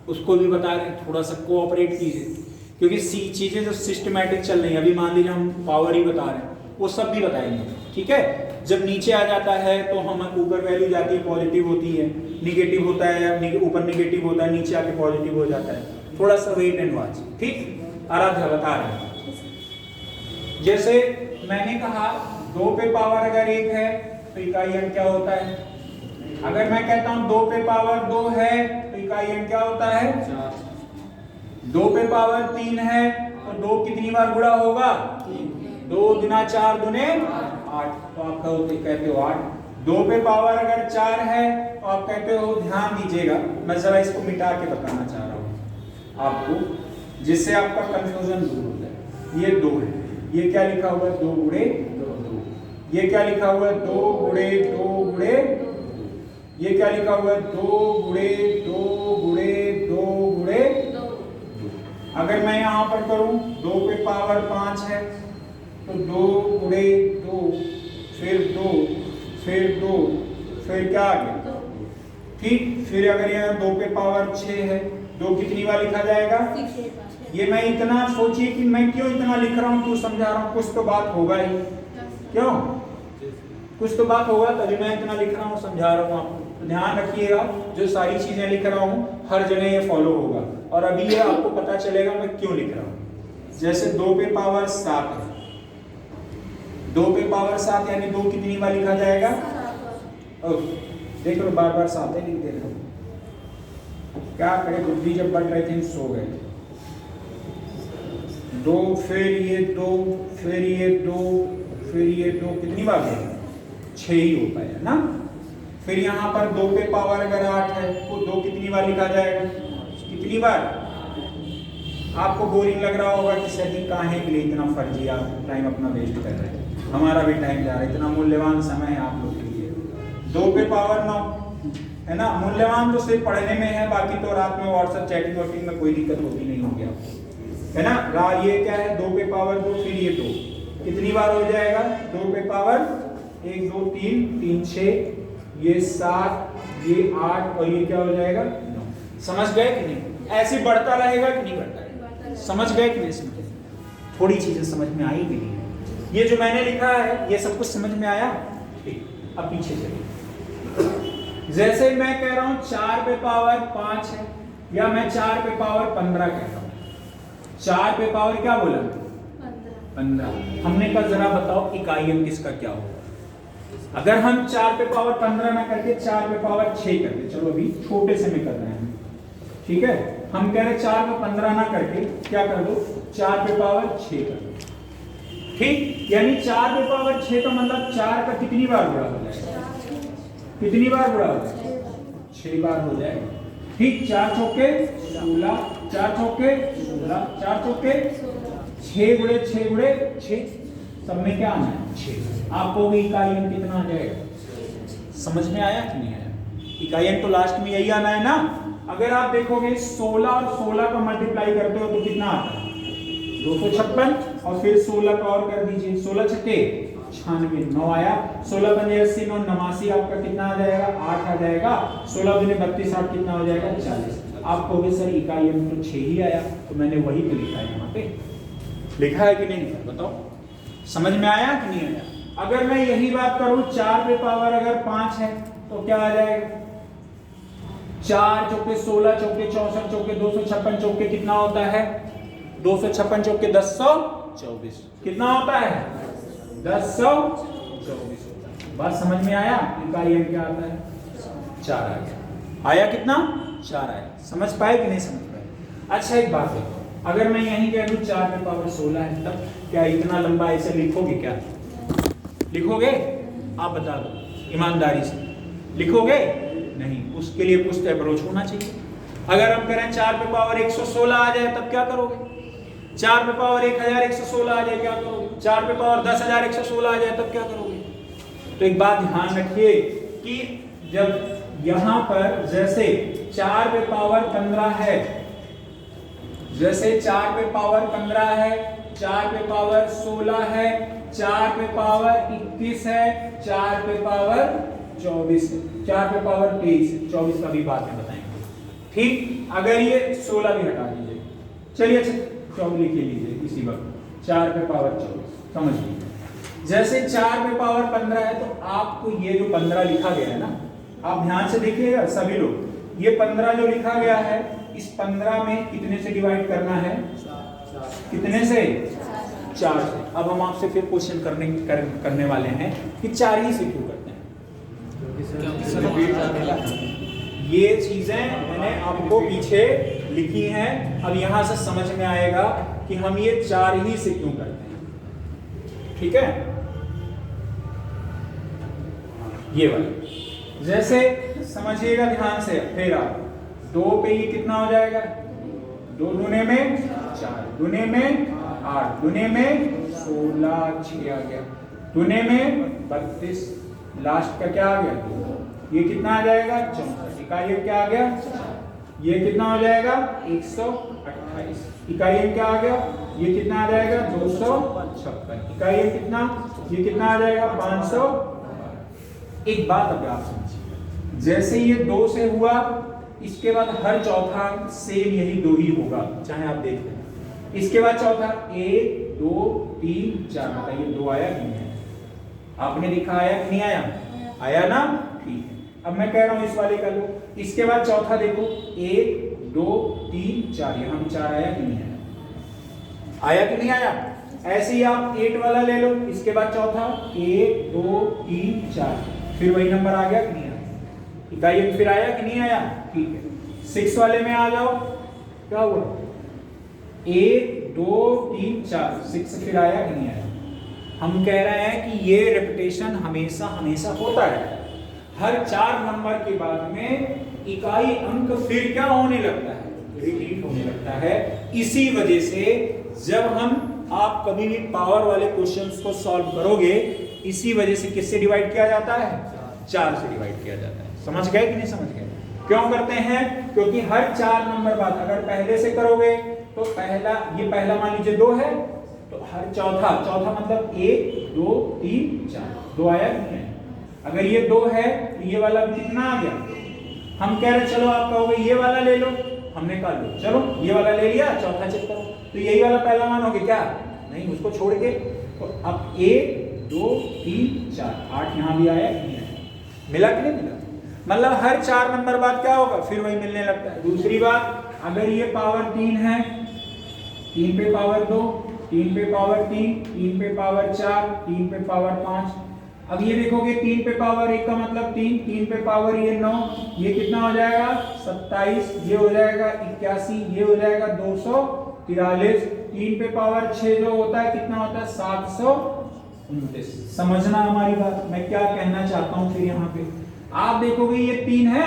उसको भी बता रहे हैं, थोड़ा सा कोऑपरेट कीजिए, क्योंकि चीजें जो सिस्टमैटिक चल रही हैं, अभी मान लीजिए हम पावर ही बता रहे हैं, वो सब भी बताएंगे, ठीक है। जब नीचे आ जाता है तो हम ऊपर वैल्यू जाती है पॉजिटिव होती है, निगेटिव होता है, ऊपर निगेटिव होता है, नीचे आके पॉजिटिव हो जाता है। थोड़ा सा वेट एंड वॉच, ठीक। आराध्या बता रहे हैं, जैसे मैंने कहा 2 पे पावर अगर 1 है तो इकाई अंक क्या होता है? अगर मैं कहता हूं 2 पे पावर 2 है तो इकाई अंक क्या होता है? 2 पे पावर 3 है तो 2 कितनी बार गुणा होगा? 2 गुना 4 दुने 8, तो आप कहते हो 8। 2 पे पावर अगर 4 है तो आप कहते हो, ध्यान दीजिएगा, मैं जरा इसको मिटा के बताना चाह रहा हूं आपको, जिससे आपका कंफ्यूजन दूर हो जाए। ये 2 है, ये क्या लिखा हुआ है? 2 गुणे 2। ये क्या लिखा हुआ है? 2 गुणे 2 गुणे। ये क्या लिखा हुआ है? 2 गुणे 2 गुणे 2 गुणे 2। अगर मैं यहाँ पर करूं 2 पे पावर 5 है तो 2 गुणे 2, फिर 2, फिर 2, फिर क्या आ गया? ठीक। फिर अगर यहाँ 2 पे पावर 6 है, 2 कितनी बार लिखा जाएगा? ये मैं इतना सोचिए कि मैं क्यों इतना लिख रहा हूँ, क्यों समझा रहा हूँ, कुछ तो बात होगा ही, क्यों? कुछ तो बात होगा तभी मैं इतना लिख रहा हूँ, समझा रहा हूँ आपको। तो ध्यान रखिएगा, जो सारी चीजें लिख रहा हूँ हर जगह ये फॉलो होगा, और अभी ये आपको पता चलेगा मैं क्यों लिख रहा हूँ। जैसे 2 पे पावर 7 है, 2 पे पावर 7 यानी 2 कितनी बार लिखा जाएगा? देख लो बार बार 7 लिख दे रहे हो, क्या करें, बुद्धि जब बढ़ रहे थे सो गए। 2 फिर ये 2 फिर ये 2 फिर ये 2 कितनी बार है? 6 ही हो पाया ना। फिर यहाँ पर 2 पे पावर अगर 8 है तो 2 कितनी बार लिखा जाएगा? कितनी बार? आपको बोरिंग लग रहा होगा कि सर जी काहे के लिए इतना फर्जी आप टाइम अपना वेस्ट कर रहे हैं, हमारा भी टाइम जा रहा है, इतना मूल्यवान समय है आप लोग के लिए। 2 पे पावर 9 है ना, मूल्यवान तो सिर्फ पढ़ने में है, बाकी तो रात में व्हाट्सएप चैटिंग वैटिंग में कोई दिक्कत होती नहीं होगी आपको, है ना। ये क्या है? 2 पे पावर 2, फिर ये 2 कितनी बार हो जाएगा? 2 पे पावर 1 2 3 3 6, ये 7, ये 8 और ये क्या हो जाएगा? 9। समझ गए कि नहीं? ऐसे बढ़ता रहेगा कि नहीं बढ़ता रहेगा? समझ गए कि नहीं? समझे? थोड़ी चीजें समझ में आई कि नहीं? ये जो मैंने लिखा है ये सब कुछ समझ में आया? ठीक। अब पीछे चलिए, जैसे मैं कह रहा हूं 4 पे पावर 5 है, या मैं 4 पे पावर 15 कहता हूं, 4 पे पावर क्या बोला? 15। 15। हमने कहा जरा बताओ इकाई अंक इसका क्या होगा? अगर हम 4 पे पावर 15 ना करके 4 पे पावर 6 करते, चलो अभी छोटे से में कर रहे हैं, ठीक है, हम कह रहे 4 पे 15 ना करके क्या कर दो, 4 पे पावर 6 कर दो, ठीक। यानी 4 पे पावर 6 का मतलब 4 का कितनी बार गुणा हो जाएगा? कितनी बार गुणा हो जाएगा? 6 बार हो जाएगा, ठीक। 4 चौके 16, 4 चौके 16, 4 चौके 6 गुणे 6 गुणे 6, सब में क्या आना है? 6। आपको भी इकाई अंक कितना आ जाएगा? समझ में आया कि नहीं आया? इकाई अंक तो लास्ट में यही आना है ना। अगर आप देखोगे 16 और 16 का मल्टीप्लाई करते हो तो कितना आता है? 256, और फिर 16 का और कर दीजिए, 16 छक्के 96, 9 आया। 16 पंजे 80, 9 89, आपका कितना आ जाएगा? 8 आ जाएगा। 16 दूनी 32, 8 कितना हो जाएगा? 40। आप कहोगे सर इकाई अंक तो 6 ही आया, तो मैंने वही तो लिखा है यहाँ पे। लिखा है कि नहीं लिखा? बताओ, समझ में आया कि नहीं आया? अगर मैं यही बात करूं 4 पे पावर अगर 5 है तो क्या आ जाएगा? 4 चौके 16, चौके 64, चौके 256, चौके कितना होता है? 256 चौके 1024, कितना होता है? 1024। बात समझ में आया? इकाई अंक क्या आता है? 4 आ गया। आया कितना? 4 आया। समझ पाए कि नहीं समझ पाए? अच्छा एक बात देखो, अगर मैं यहीं कह दूं 4 पे पावर 16 है, तब क्या इतना लंबा ऐसे लिखोगे? क्या लिखोगे? आप बता दो ईमानदारी से, लिखोगे? नहीं, उसके लिए कुछ तो अप्रोच होना चाहिए। अगर हम करें 4 पे पावर 116 आ जाए तब क्या करोगे? 4 पे पावर 1116 आ जाए क्या करोगे? 4 पे पावर 10116 आ जाए तब क्या करोगे? तो एक बात ध्यान रखिए कि जब यहां पर जैसे 4 पे पावर 15 है, जैसे 4 पे पावर 15 है, 4 पे पावर 16 है, 4 पे पावर 21 है, 4 पे पावर 24 है, 4 पे पावर 23 है, 24 का भी बाद में बताएंगे, ठीक। अगर ये 16 भी हटा दीजिए, चलिए 24 लिख लीजिए इसी वक्त, 4 पे पावर 24, समझ लीजिए। जैसे 4 पे पावर 15 है तो आपको ये जो 15 लिखा गया है ना, आप ध्यान से देखिएगा सभी लोग, ये 15 जो लिखा गया है, इस 15 में कितने से डिवाइड करना है? कितने से? 4 से। अब हम आपसे फिर क्वेश्चन करने वाले हैं कि 4 ही से क्यों करते हैं? ये चीजें मैंने आपको पीछे लिखी हैं, अब यहां से समझ में आएगा कि हम ये 4 ही से क्यों करते हैं, ठीक है। ये वाला जैसे समझिएगा ध्यान से, फिर आप 2 पे ये कितना हो जाएगा? 2 दूने में 4, दूने में 8, दूने में 16, 6 आ गया, दूने में 32, लास्ट का क्या आ गया? 2, ये कितना आ जाएगा? 64। इकाई अंक क्या आ गया? ये कितना हो जाएगा? 128। इकाई अंक क्या आ गया? ये कितना आ जाएगा? 256। इकाई अंक कितना? ये कितना आ जाएगा? 500। एक बात अब आप समझिए, जैसे ये 2 से हुआ, इसके बाद हर चौथा अंक सेम यही 2 ही होगा, चाहे आप देख लें। इसके बाद चौथा 1, 2, 3, 4, बताइए 2 आया कि नहीं आया? आपने लिखा आया कि नहीं आया? आया ना, ठीक है। अब मैं कह रहा हूं इस वाले का लो, इसके बाद चौथा देखो 1, 2, 3, 4, यहां भी 4 आया कि नहीं आया? आया कि नहीं आया? ऐसे ही आप 8 वाला ले लो, इसके बाद चौथा 1, 2, 3, 4, फिर वही नंबर आ गया कि नहीं आया? इकाई अंक फिर आया कि नहीं आया? ठीक है। 6 वाले में आ जाओ, क्या हुआ? 1, 2, 3, 4, 6 फिर आया कि नहीं आया? हम कह रहे हैं कि ये रिपीटेशन हमेशा हमेशा होता है, हर 4 नंबर के बाद में इकाई अंक फिर क्या होने लगता है? रिपीट होने लगता है। इसी वजह से जब हम आप कभी भी पावर वाले क्वेश्चंस को सॉल्व करोगे, इसी वजह से किससे डिवाइड किया जाता है? 4 से डिवाइड किया जाता है। समझ गए कि नहीं समझ गए? क्यों करते हैं? क्योंकि हर 4 नंबर बाद अगर पहले से करोगे तो पहला मान लीजिए 2 है, तो हर चौथा मतलब 1, 2, 3, 4, 2 आया कि नहीं? अगर ये 2 है तो ये वाला कितना आ गया? हम कह रहे चलो आप कहोगे ये वाला ले लो, हमने कहा लो, चलो ये वाला ले लिया, चौथा चेक करो, तो यही वाला पहला मान हो गया क्या? नहीं, उसको छोड़ के तो अब 1, 2, 3, 4, 8 यहां भी आया कि नहीं आया? मिला कि नहीं मिला? मतलब हर 4 नंबर बाद क्या होगा? फिर वही मिलने लगता है। दूसरी बात, अगर ये पावर 3 है 3 पे पावर 2, 3 पे पावर 3, 3 पे पावर 4, 3 पे पावर 5। अब ये देखोगे 3 पे पावर 1 का मतलब 3, 3 पे पावर ये 9, ये कितना हो जाएगा 27, ये हो जाएगा 81, ये हो जाएगा 243। 3 पे पावर 6 जो होता है कितना होता है 729। समझना हमारी बात, मैं क्या कहना चाहता हूँ। फिर यहाँ पे आप देखोगे ये 3 है,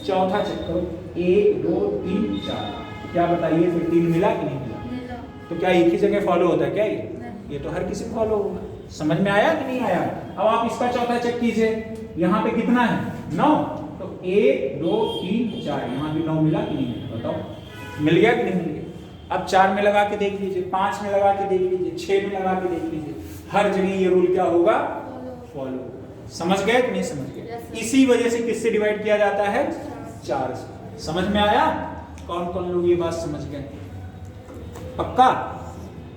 चौथा चेक करो 1 2 3 4, क्या बताइए फिर 3 मिला कि नहीं मिला? तो क्या एक ही जगह फॉलो होता है क्या ये तो हर किसी को फॉलो होगा। समझ में आया कि नहीं आया? अब आप इसका चौथा चेक कीजिए, यहाँ पे कितना है 9, तो 1 2 3 4, यहाँ भी 9 मिला कि नहीं मिला? बताओ मिल गया कि नहीं मिल गया? अब 4 में लगा के देख लीजिए, 5 में लगा के देख लीजिए, 6 में लगा के देख लीजिए, हर जगह ये रूल क्या होगा फॉलो। समझ गए कि नहीं समझ गए? इसी वजह से किससे डिवाइड किया जाता है 4 से। समझ में आया? कौन कौन लोग ये बात समझ गए? पक्का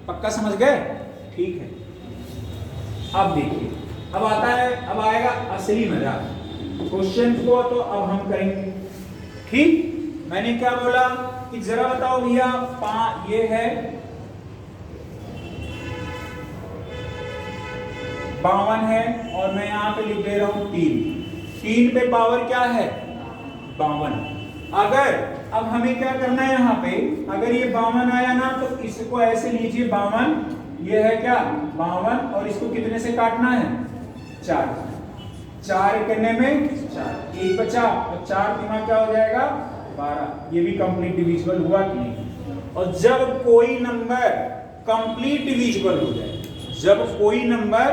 पक्का समझ गए? ठीक है। अब देखिए, अब आता है, अब आएगा असली मजा क्वेश्चन को, तो अब हम करेंगे। ठीक, मैंने क्या बोला कि जरा बताओ भैया, ये है 52 है और मैं यहां पे लिख दे रहा हूं 3 पे पावर क्या है 52। अगर अब हमें क्या करना है यहाँ पे, अगर ये 52 आया ना तो इसको ऐसे लीजिए 52, ये है क्या 52, और इसको कितने से काटना है 4 करने में 4, 1 बचा और 4 दिमाग क्या हो जाएगा 12। ये भी कंप्लीट डिविजिबल हुआ कि नहीं? और जब कोई नंबर कंप्लीट डिविजिबल हो जाए, जब कोई नंबर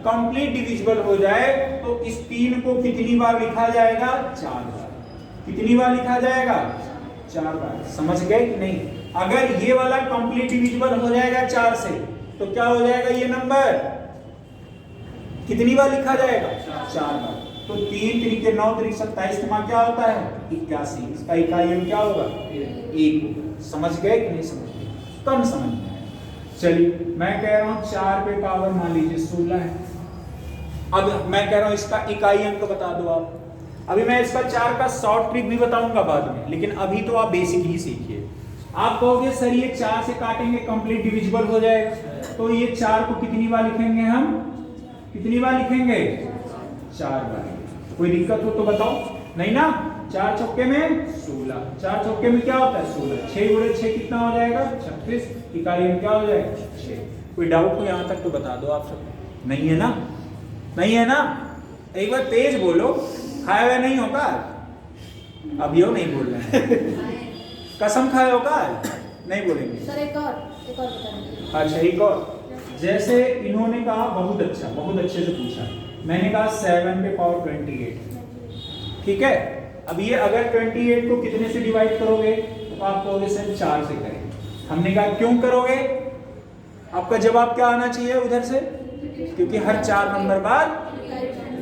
कंप्लीट डिविजिबल हो जाए तो इस 3 को कितनी बार लिखा जाएगा 4 बार। कितनी बार लिखा जाएगा 4 बार। समझ गए कि नहीं? अगर ये वाला कंप्लीट डिविजिबल हो जाएगा 4 से तो क्या हो जाएगा ये नंबर कितनी बार लिखा जाएगा 4 बार। तो 3 3 के 9 3 27 दिमाग क्या होता है 81। इसका इकाई क्या होगा 1। समझ गए कि नहीं समझ गए? कम समझ में आया। चलिए मैं कह रहा हूं 4 पे पावर मान लीजिए 16 है। अब मैं कह रहा हूं इसका इकाई अंक बता दो आप। अभी मैं इसका 4 का शॉर्ट ट्रिक भी बताऊंगा बाद में, लेकिन अभी तो आप बेसिक ही सीखिए। आप कहोगे सर ये 4 से काटेंगे कंप्लीट डिविजिबल हो जाएगा, तो ये 4 को कितनी बार लिखेंगे हम? कितनी बार लिखेंगे 4 बार। कोई दिक्कत हो तो बताओ। नहीं ना? 4 चौके में 16, 4 चौके में क्या होता है 16, 6 गुणे 6 कितना हो जाएगा 36, इकाई में क्या हो जाएगा 6। कोई डाउट हो यहाँ तक तो बता दो आप सब। नहीं है ना? नहीं है ना? एक बार तेज बोलो, खाया हुआ नहीं होगा अब यो नहीं बोल रहे हैं कसम खाए होगा नहीं बोलेंगे सर एक और बता दीजिए। अच्छा एक और, जैसे इन्होंने कहा बहुत अच्छा, बहुत अच्छे से पूछा। मैंने कहा 7 पे पावर 28, ठीक है। अब ये अगर 28 को कितने से डिवाइड करोगे तो आप कहोगे सर 4 से करें। हमने कहा क्यों करोगे? आपका जवाब क्या आना चाहिए उधर से? क्योंकि हर 4 नंबर बाद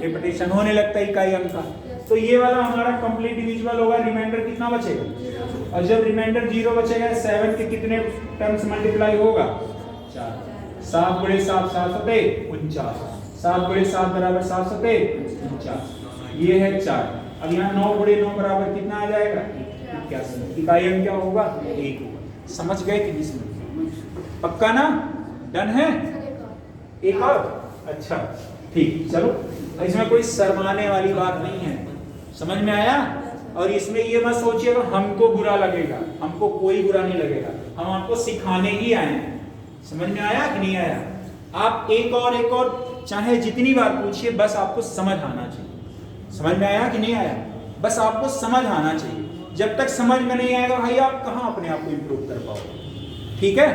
रिपीटेशन होने लगता है इकाई अंक का। तो ये वाला हमारा कंप्लीट डिविजिबल होगा। रिमाइंडर कितना बचेगा? और जब रिमाइंडर 0 बचेगा 7 के कितने टर्म्स मल्टीप्लाई होगा 4। 7 गुणे 7 7 7 49, 7 गुणे 7 बराबर 7 7 49, ये है 4। अब यहाँ 9 गुणे 9 बराबर कितना आ जाएगा 81। इकाई अंक क्या होगा 1 होगा। समझ गए कि नहीं समझ गए? पक्का ना? डन है? एक और अच्छा ठीक। चलो इसमें कोई शर्माने वाली बात नहीं है। समझ में आया? और इसमें ये मत सोचिए हमको बुरा लगेगा, हमको कोई बुरा नहीं लगेगा, हम आपको सिखाने ही आए हैं। समझ में आया कि नहीं आया? आप एक और चाहे जितनी बार पूछिए, बस आपको समझ आना चाहिए। समझ में आया कि नहीं आया? बस आपको समझ आना चाहिए। जब तक समझ में नहीं आएगा भाई आप कहाँ अपने आप को इम्प्रूव कर पाओगे। ठीक है?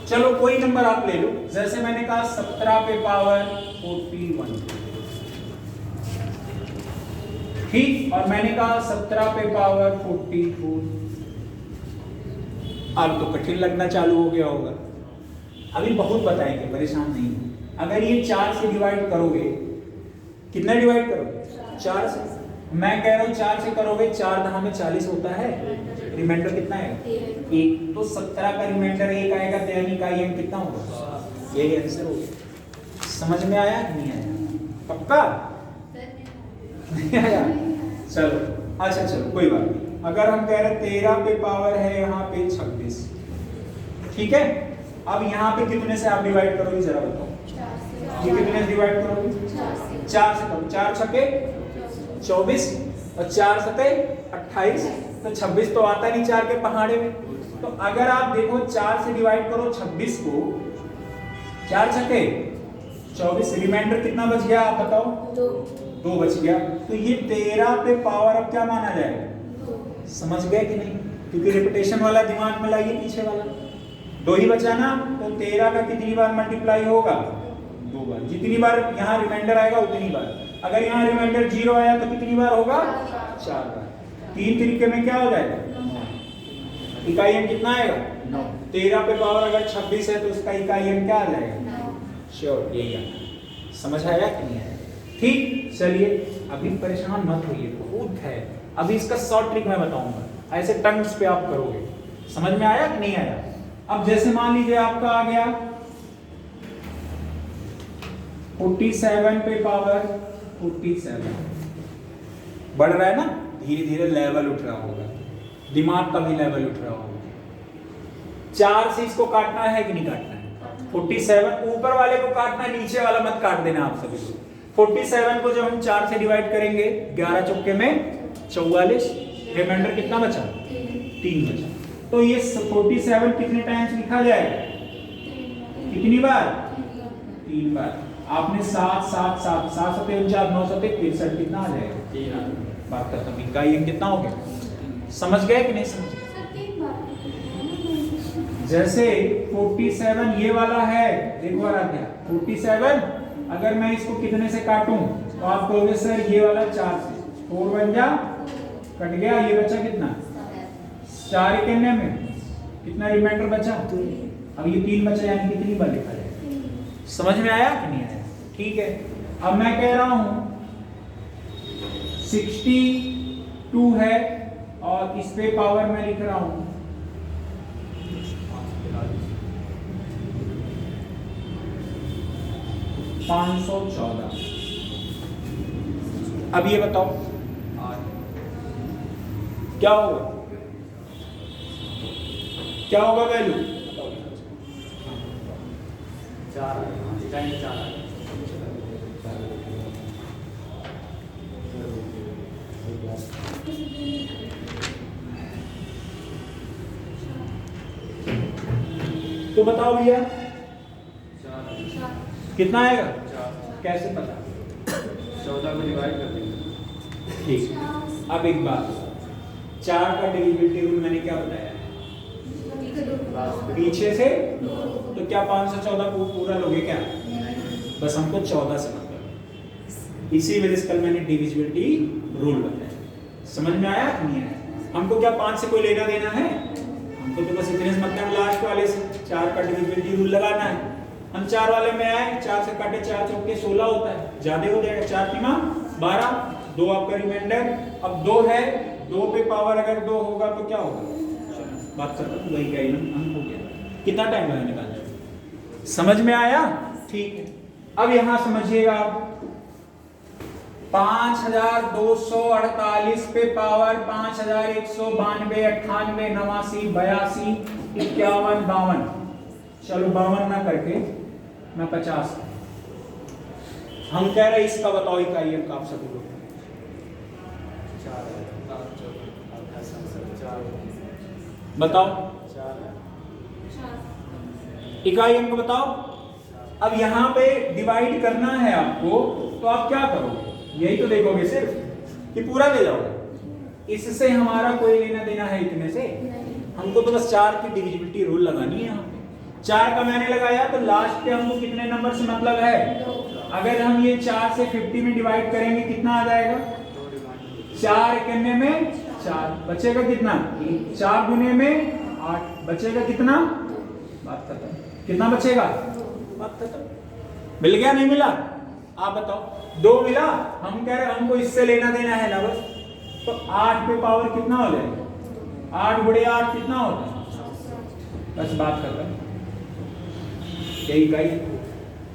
चलो कोई नंबर आप ले लो, जैसे मैंने कहा 17 पे पावर 41, ठीक। और मैंने कहा 17 पे पावर 44। अब तो कठिन लगना चालू हो गया होगा। अभी बहुत बताएंगे, परेशान नहीं। अगर ये 4 से डिवाइड करोगे, कितना डिवाइड करोगे 4 से। मैं कह रहा हूं 4 से करोगे, 4 दहा में 40 होता है, रिमाइंडर कितना है 1। तो 17 का रिमाइंडर 1 आएगा, तो यानी का ये कितना होगा, यही आंसर होगा। समझ में आया कि नहीं आया? पक्का नहीं आया? चलो अच्छा चलो कोई बात नहीं। अगर हम कह रहे 13 पे पावर है यहाँ पे 26, ठीक है। अब यहाँ पे कितने से आप डिवाइड करोगे जरा बताओ, ये कितने से डिवाइड करोगे? 4 से करो, 4 छके 24 और 4 सते 28, तो 26 तो आता नहीं 4 के पहाड़े में। तो अगर आप देखो 4 से डिवाइड करो 26 को, 4 छके 24, रिमाइंडर कितना बच गया आप बताओ? 2 बच गया। तो ये 13 पे पावर अब क्या माना जाएगा? समझ गए कि नहीं? क्योंकि रिपीटेशन वाला दिमाग में लाइए, पीछे वाला 2 ही बचा ना, तो 13 का कितनी बार मल्टीप्लाई होगा? 2 बार। जितनी बार यहाँ रिमाइंडर आएगा उतनी बार। अगर यहाँ रिमाइंडर 0 आया तो कितनी बार होगा? 4 बार। 3 तरीके में क्या हो जाएगा? इकाई अंक कितना आएगा? 9। 13 पे पावर अगर 26 है तो उसका इकाई अंक क्या आ जाएगा? श्योर, यही आना। समझ आया कि नहीं आया? ठीक, चलिए अभी परेशान मत होइए, बहुत है। अभी इसका शॉर्ट ट्रिक मैं बताऊंगा, ऐसे टंग्स पे आप करोगे। समझ में आया कि नहीं आया? अब जैसे मान लीजिए आपका आ गया 47 पे पावर 47, बढ़ रहा है ना, धीरे धीरे लेवल उठ रहा होगा, दिमाग का भी लेवल उठ रहा होगा। 4 से इसको काटना है कि नहीं काटना है? 47 ऊपर वाले को काटना है, नीचे वाला मत काट देना आप सभी को। 47 को जब हम 4 से डिवाइड करेंगे 11 चौके में 44, रिमाइंडर कितना बचा? 3 बचा। तो ये 47 कितने टाइम्स लिखा जाएगा? कितनी बार? 3 बार। आपने 7 7 7 7 सते 49 9 सते 63 कितना आ जाएगा? 3 आ जाएगा। बात खत्म। इकाई अंक कितना हो गया? समझ गए कि नहीं समझ गए? जैसे 47 ये वाला है, देखो आराध्या 47, अगर मैं इसको कितने से काटूं तो आप कहोगे सर ये वाला 4 से, 4 बन जा, कट गया, ये बचा कितना? 4 इकन्ने में कितना रिमाइंडर बचा? अब ये 3 बचा, यानी कितनी बार लिखा जाएगा? समझ में आया कि नहीं आया? ठीक है। अब मैं कह रहा हूं 62 है और इस पे पावर मैं लिख रहा हूं 514। अब ये बताओ क्या होगा? क्या होगा वैल्यू? 4 तो बताओ भैया कितना आएगा? कैसे पता? 14 को डिवाइड कर देंगे। ठीक। अब एक बात, 4 का डिविजिबिलिटी रूल मैंने क्या बताया? पीछे से, तो क्या 514 को पूरा लोगे क्या? बस हमको 14 से मतलब, इसी वजह से कल मैंने डिविजिबिलिटी रूल बताया। समझ में आया कि नहीं आया? हमको क्या 5 से कोई लेना देना है? हमको तो बस इतने से मतलब लास्ट वाले से 4 का डिविजिबिलिटी रूल लगाना है। हम 4 वाले में आए, 4 से काटे 4 चौके 16 होता है, ज्यादा हो जाएगा, 4 3 12, 2 आपका रिमाइंडर। अब 2 है, 2 पे पावर अगर 2 होगा तो क्या होगा? बात खत्म, वही का अंक हो गया। कितना टाइम लगा निकालने में? समझ में आया? ठीक है। अब यहां समझिएगा आप 5248 पे पावर 5192 98 89 82 51 52, चलो 52 ना करके मैं 50, हम कह रहे इसका बताओ इकाई अंक आप सभी लोग। 4 बताओ इकाई अंक बताओ। अब यहाँ पे डिवाइड करना है आपको, तो आप क्या करोगे? यही तो देखोगे सिर्फ कि पूरा ले जाओगे। इससे हमारा कोई लेना देना है इतने से? हमको तो बस 4 की डिविजिबिलिटी रूल लगानी है। यहाँ पे 4 का मैंने लगाया तो लास्ट पे हमको कितने नंबर से मतलब है? अगर हम ये 4 से 50 में डिवाइड करेंगे कितना आ जाएगा? 4 इकन्ने में 4 बचेगा कितना? 4 गुने में 8 बचेगा कितना? बात खत्म। कितना बचेगा? बात खत्म। मिल गया नहीं मिला? आप बताओ। 2 मिला, हम कह रहे हमको इससे लेना देना है ना बस। तो 8 पे पावर कितना हो जाएगा? 8 गुणे 8 कितना होता है? बस बात खत्म। यही गई।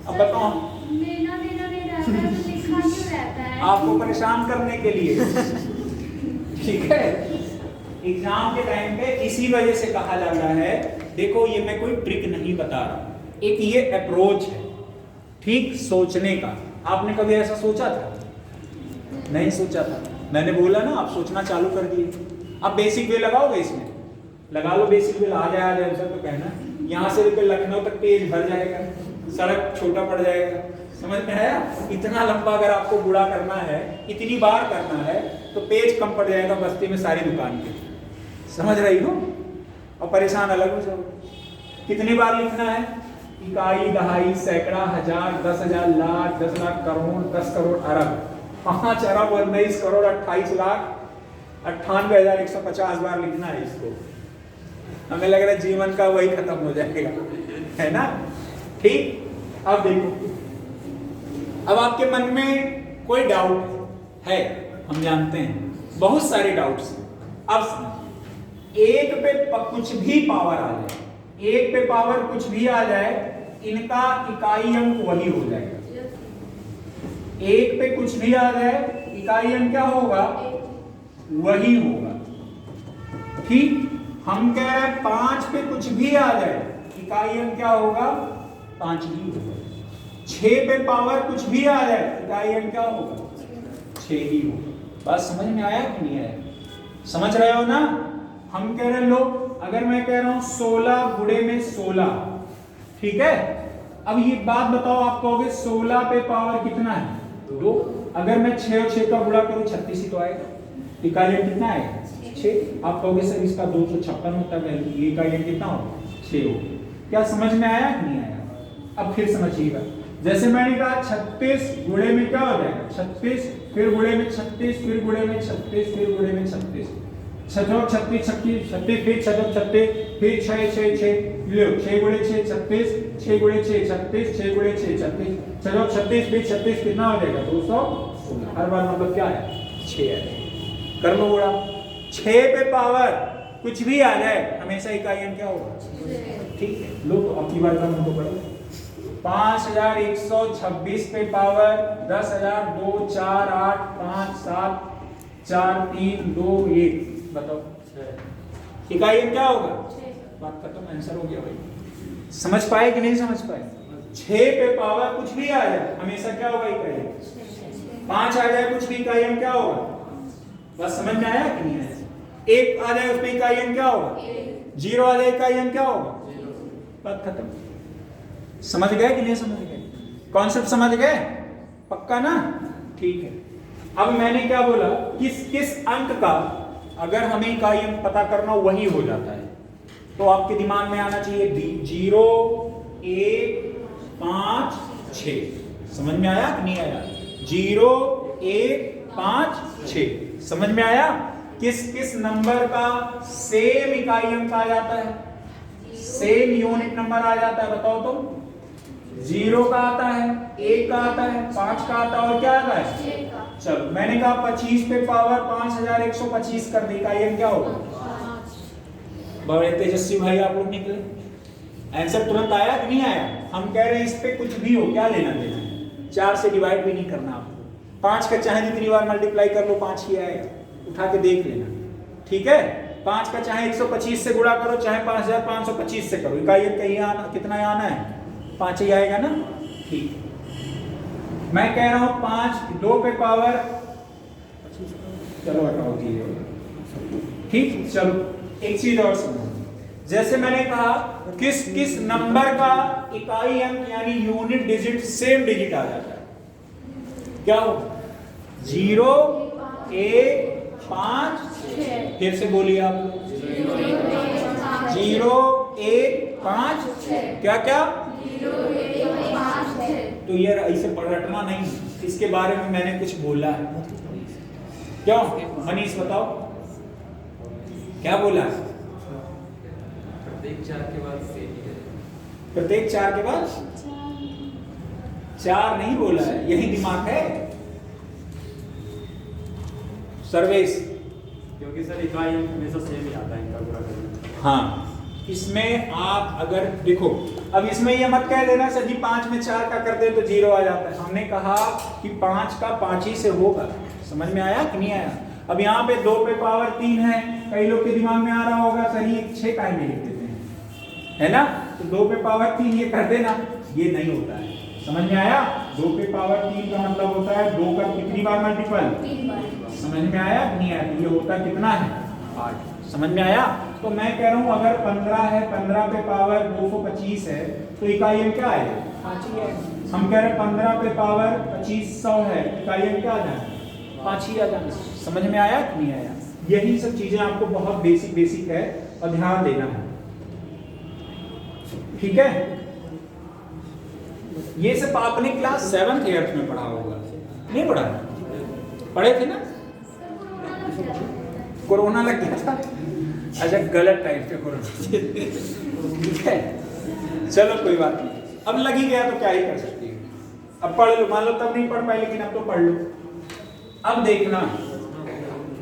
अब बताओ। लेना देना नहीं रहता है तो लिखा क्यों रहता है? आपको परेशान करने के लिए। ठीक है, एग्जाम के टाइम पे इसी वजह से कहा जाता है देखो ये मैं कोई ट्रिक नहीं बता रहा, एक ये अप्रोच है ठीक सोचने का। आपने कभी ऐसा सोचा था? नहीं सोचा था। मैंने बोला ना, आप सोचना चालू कर दिए। अब बेसिक वे लगाओगे इसमें, लगा लो बेसिक वे, आ जाए आंसर तो कहना। यहाँ से लेकर लखनऊ तक पेज भर जाएगा, सड़क छोटा पड़ जाएगा। समझ में आया? इतना लंबा अगर आपको गुणा करना है, इतनी बार करना है, तो पेज कम पड़ जाएगा बस्ती में सारी दुकान के। समझ रही हो? और परेशान अलग हो जाओगे। कितनी बार लिखना है? इकाई, दहाई, सैकड़ा, हजार, 10,000, लाख, 10 लाख, करोड़, 10 करोड़, अरब, 5 अरब 19 करोड़ 28 लाख 98,150 बार लिखना है इसको। हमें लग रहा है जीवन का वही खत्म हो जाएगा, है ना? ठीक। अब देखो, अब आपके मन में कोई डाउट है, हम जानते हैं बहुत सारे डाउट्स। अब एक पे कुछ भी पावर आ जाए, एक पे पावर कुछ भी आ जाए, इनका इकाई अंक वही हो जाएगा। एक पे कुछ भी आ जाए, इकाई अंक क्या होगा? वही होगा। ठीक। हम कह रहे हैं 5 पे कुछ भी आ जाए, इकाई अंक क्या होगा? 5 ही होगा। 6 पे पावर कुछ भी आ जाए, इकाई अंक क्या होगा? 6 ही होगा। बात समझ में आया कि नहीं आया? समझ रहे हो ना? हम कह रहे हैं लो, अगर मैं कह रहा हूं 16 गुणे में 16, ठीक है? अब ये बात बताओ, आप कहोगे 16 पे पावर कितना है? 2। अगर मैं 6 और 6 का गुणा करूं 36 ही तो आएगा। इकाई अंक कितना है? 6। आप कहोगे सर इसका 256 होता है, ये इकाई अंक कितना हो? 6 हो। क्या समझ में आया कि नहीं आया? अब फिर समझिएगा। जैसे मैंने कहा 36 गुणे में क्या हो जाएगा? 36, फिर गुणे में 36, फिर गुणे में 36, फिर गुणे में 36, 6 36 36 36, फिर 6 36, फिर 6 6 6, लो 6 गुणे 6 36, 6 गुणे 6 36, 6 गुणे 6 36, 6 36, फिर 36 कितना हो जाएगा? 216। हर बार मतलब क्या है? 6 है। कर लो गुणा। 6 पे पावर कुछ भी आ जाए, हमेशा इकाई अंक क्या होगा? ठीक है। लो तो अब की बार काम तो करो। 5126 पे पावर 10,000, 2 4 8 5 7 4 3 2 1, बताओ इकाई अंक क्या होगा? बात खत्म, आंसर हो गया भाई। समझ पाए कि नहीं समझ पाए? 6 पे पावर कुछ भी आ जाए, हमेशा क्या होगा? इकाई अंक। 5 आ जाए कुछ भी, इकाई अंक क्या होगा? बस समझ में आया कि नहीं आया? 1 आ जाए उसमें इकाई अंक क्या होगा? 0 आ जाए इकाई अंक क्या होगा? बात खत्म। समझ गए कि नहीं समझ गए? कॉन्सेप्ट समझ गए? पक्का ना? ठीक है। अब मैंने क्या बोला, किस किस अंक का अगर हमें इकाई अंक पता करना वही हो जाता है, तो आपके दिमाग में आना चाहिए 0 1 5 6। समझ में आया कि नहीं आया? 0 1 5 6 समझ में आया? किस किस नंबर का सेम इकाई अंक आ जाता है, सेम यूनिट नंबर आ जाता है? बताओ तो। 0 का आता है, 1 का आता है, 5 का आता है, और क्या आता है? चलो मैंने कहा 25 पे पावर 5125 कर दी, इकाई अंक क्या होगा? बड़े तेजस्वी भाई आप लोग निकले। आंसर तुरंत आया कि नहीं आया? हम कह रहे हैं इस पे कुछ भी हो, क्या लेना देना है? 4 से डिवाइड भी नहीं करना आपको। 5 का चाहे जितनी बार मल्टीप्लाई कर लो 5 ही आएगा, उठा के देख लेना। ठीक है? 5 का चाहे 125 से गुणा करो, चाहे 5525 से करो, इकाई अंक कहीं आना, कितना आना है? 5 ही आएगा ना? ठीक। मैं कह रहा हूं 5 2 पे पावर, चलो हटाओ जी। ठीक। चलो एक चीज और सुनो, जैसे मैंने कहा किस किस नंबर का इकाई अंक यानी यूनिट डिजिट सेम डिजिट आ जाता है, क्या हो? 0 1 5 6। फिर से बोलिए आप लोग। 0 1 5 क्या क्या? 0 1 5 6। तो ये ऐसे रटना नहीं, इसके बारे में मैंने कुछ बोला है। क्यों मनीष बताओ क्या बोला? प्रत्येक 4 के बाद से प्रत्येक 4 के बाद 4 नहीं बोला है, यही दिमाग है सर्वेश, क्योंकि सर इकाई अंक हमेशा सेम ही आता है इनका पूरा करना। हाँ इसमें आप अगर देखो, अब इसमें ये मत कह देना सर जी 5 में 4 का कर दे तो 0 आ जाता है। हमने कहा कि 5 का 5 ही से होगा। समझ में आया कि नहीं आया? अब यहाँ पे 2 पे पावर 3 है, कई लोग के दिमाग में आ रहा होगा सर ये 6 काहे में लिख देते हैं, है ना। तो 2 पे पावर 3 ये कर देना, ये नहीं होता है। समझ में आया? 2 पे पावर 3 का मतलब होता है 2 का कितनी बार मल्टीपल? 3 बार। समझ में आया नहीं आया? ये होता कितना है? 8। समझ में आया? तो मैं कह रहा हूँ अगर 15 है, 15 पे पावर 225 है, तो इकाई अंक क्या आएगा? 5 ही है। हम कह रहे हैं 15 पे पावर 2500 है, इकाई अंक क्या आ जाए? 5 ही आ जाए। समझ में आया कि नहीं आया? यही सब चीजें आपको बहुत बेसिक है और ध्यान देना है, ठीक है। ये सब आपने क्लास 7th 8th में पढ़ा होगा, नहीं पढ़ा? पढ़े थे ना? कोरोना लग गया था। अच्छा, गलत टाइम पे कोरोना। ठीक है, चलो कोई बात नहीं। अब लग ही गया तो क्या ही कर सकती है। अब पढ़ लो, मान लो तब नहीं पढ़ पाए लेकिन अब तो पढ़ लो। अब देखना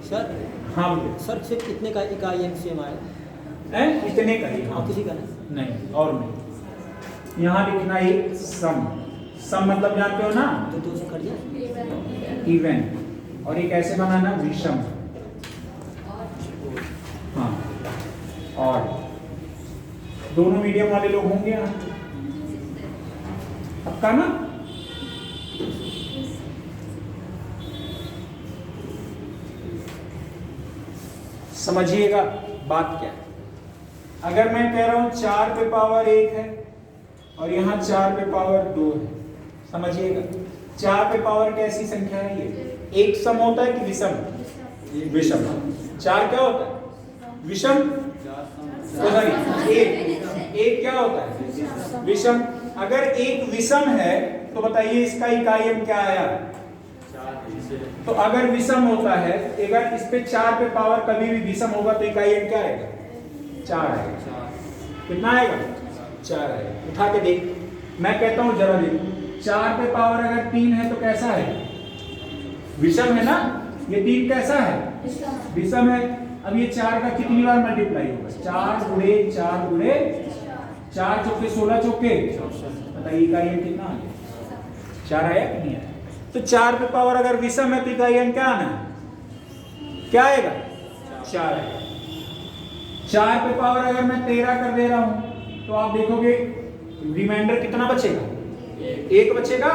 सर। हाँ बोलिए सर सिर्फ कितने का इकाई अंक सेम आए? इतने का ही। हाँ, किसी का नहीं और नहीं। यहाँ लिखना एक सम। सम मतलब जानते हो ना? तो 2 से कट जाए। इवन। और ये कैसे बनाना? विषम। हाँ, और दोनों मीडियम वाले लोग होंगे यहाँ। पक्का ना? समझिएगा बात क्या है। अगर मैं कह रहा हूं 4 पे पावर 1 है और यहाँ 4 पे पावर 2 है, समझिएगा 4 पे पावर कैसी संख्या है? ये एक सम होता है कि विषम? विषम। 4 क्या होता है? विषम। सॉरी, एक क्या होता है? विषम। अगर एक विषम है तो बताइए इसका इकाई अंक क्या आया? तो अगर विषम होता है, अगर इस पे 4 पे पावर कभी भी विषम होगा तो इकाई अंक क्या आएगा? 4 आएगा। कितना आएगा? 4 आएगा। उठा के देख, मैं कहता हूं जरा देखो, 4 पे पावर अगर 3 है तो कैसा है? विषम है ना? ये 3 कैसा है? विषम है। अब ये 4 का कितनी बार मल्टीप्लाई होगा? 4 गुणे 4 गुणे 4 चौके 16 चौके। बताइए इकाई अंक कितना आ गया? 4 आया कि नहीं आया? तो 4 पे पावर अगर विषम है तो इकाई अंक क्या आना है? क्या आएगा? 4 आएगा। 4 पे पावर अगर मैं 13 कर दे रहा हूं तो आप देखोगे रिमाइंडर कितना बचेगा? 1 बचेगा।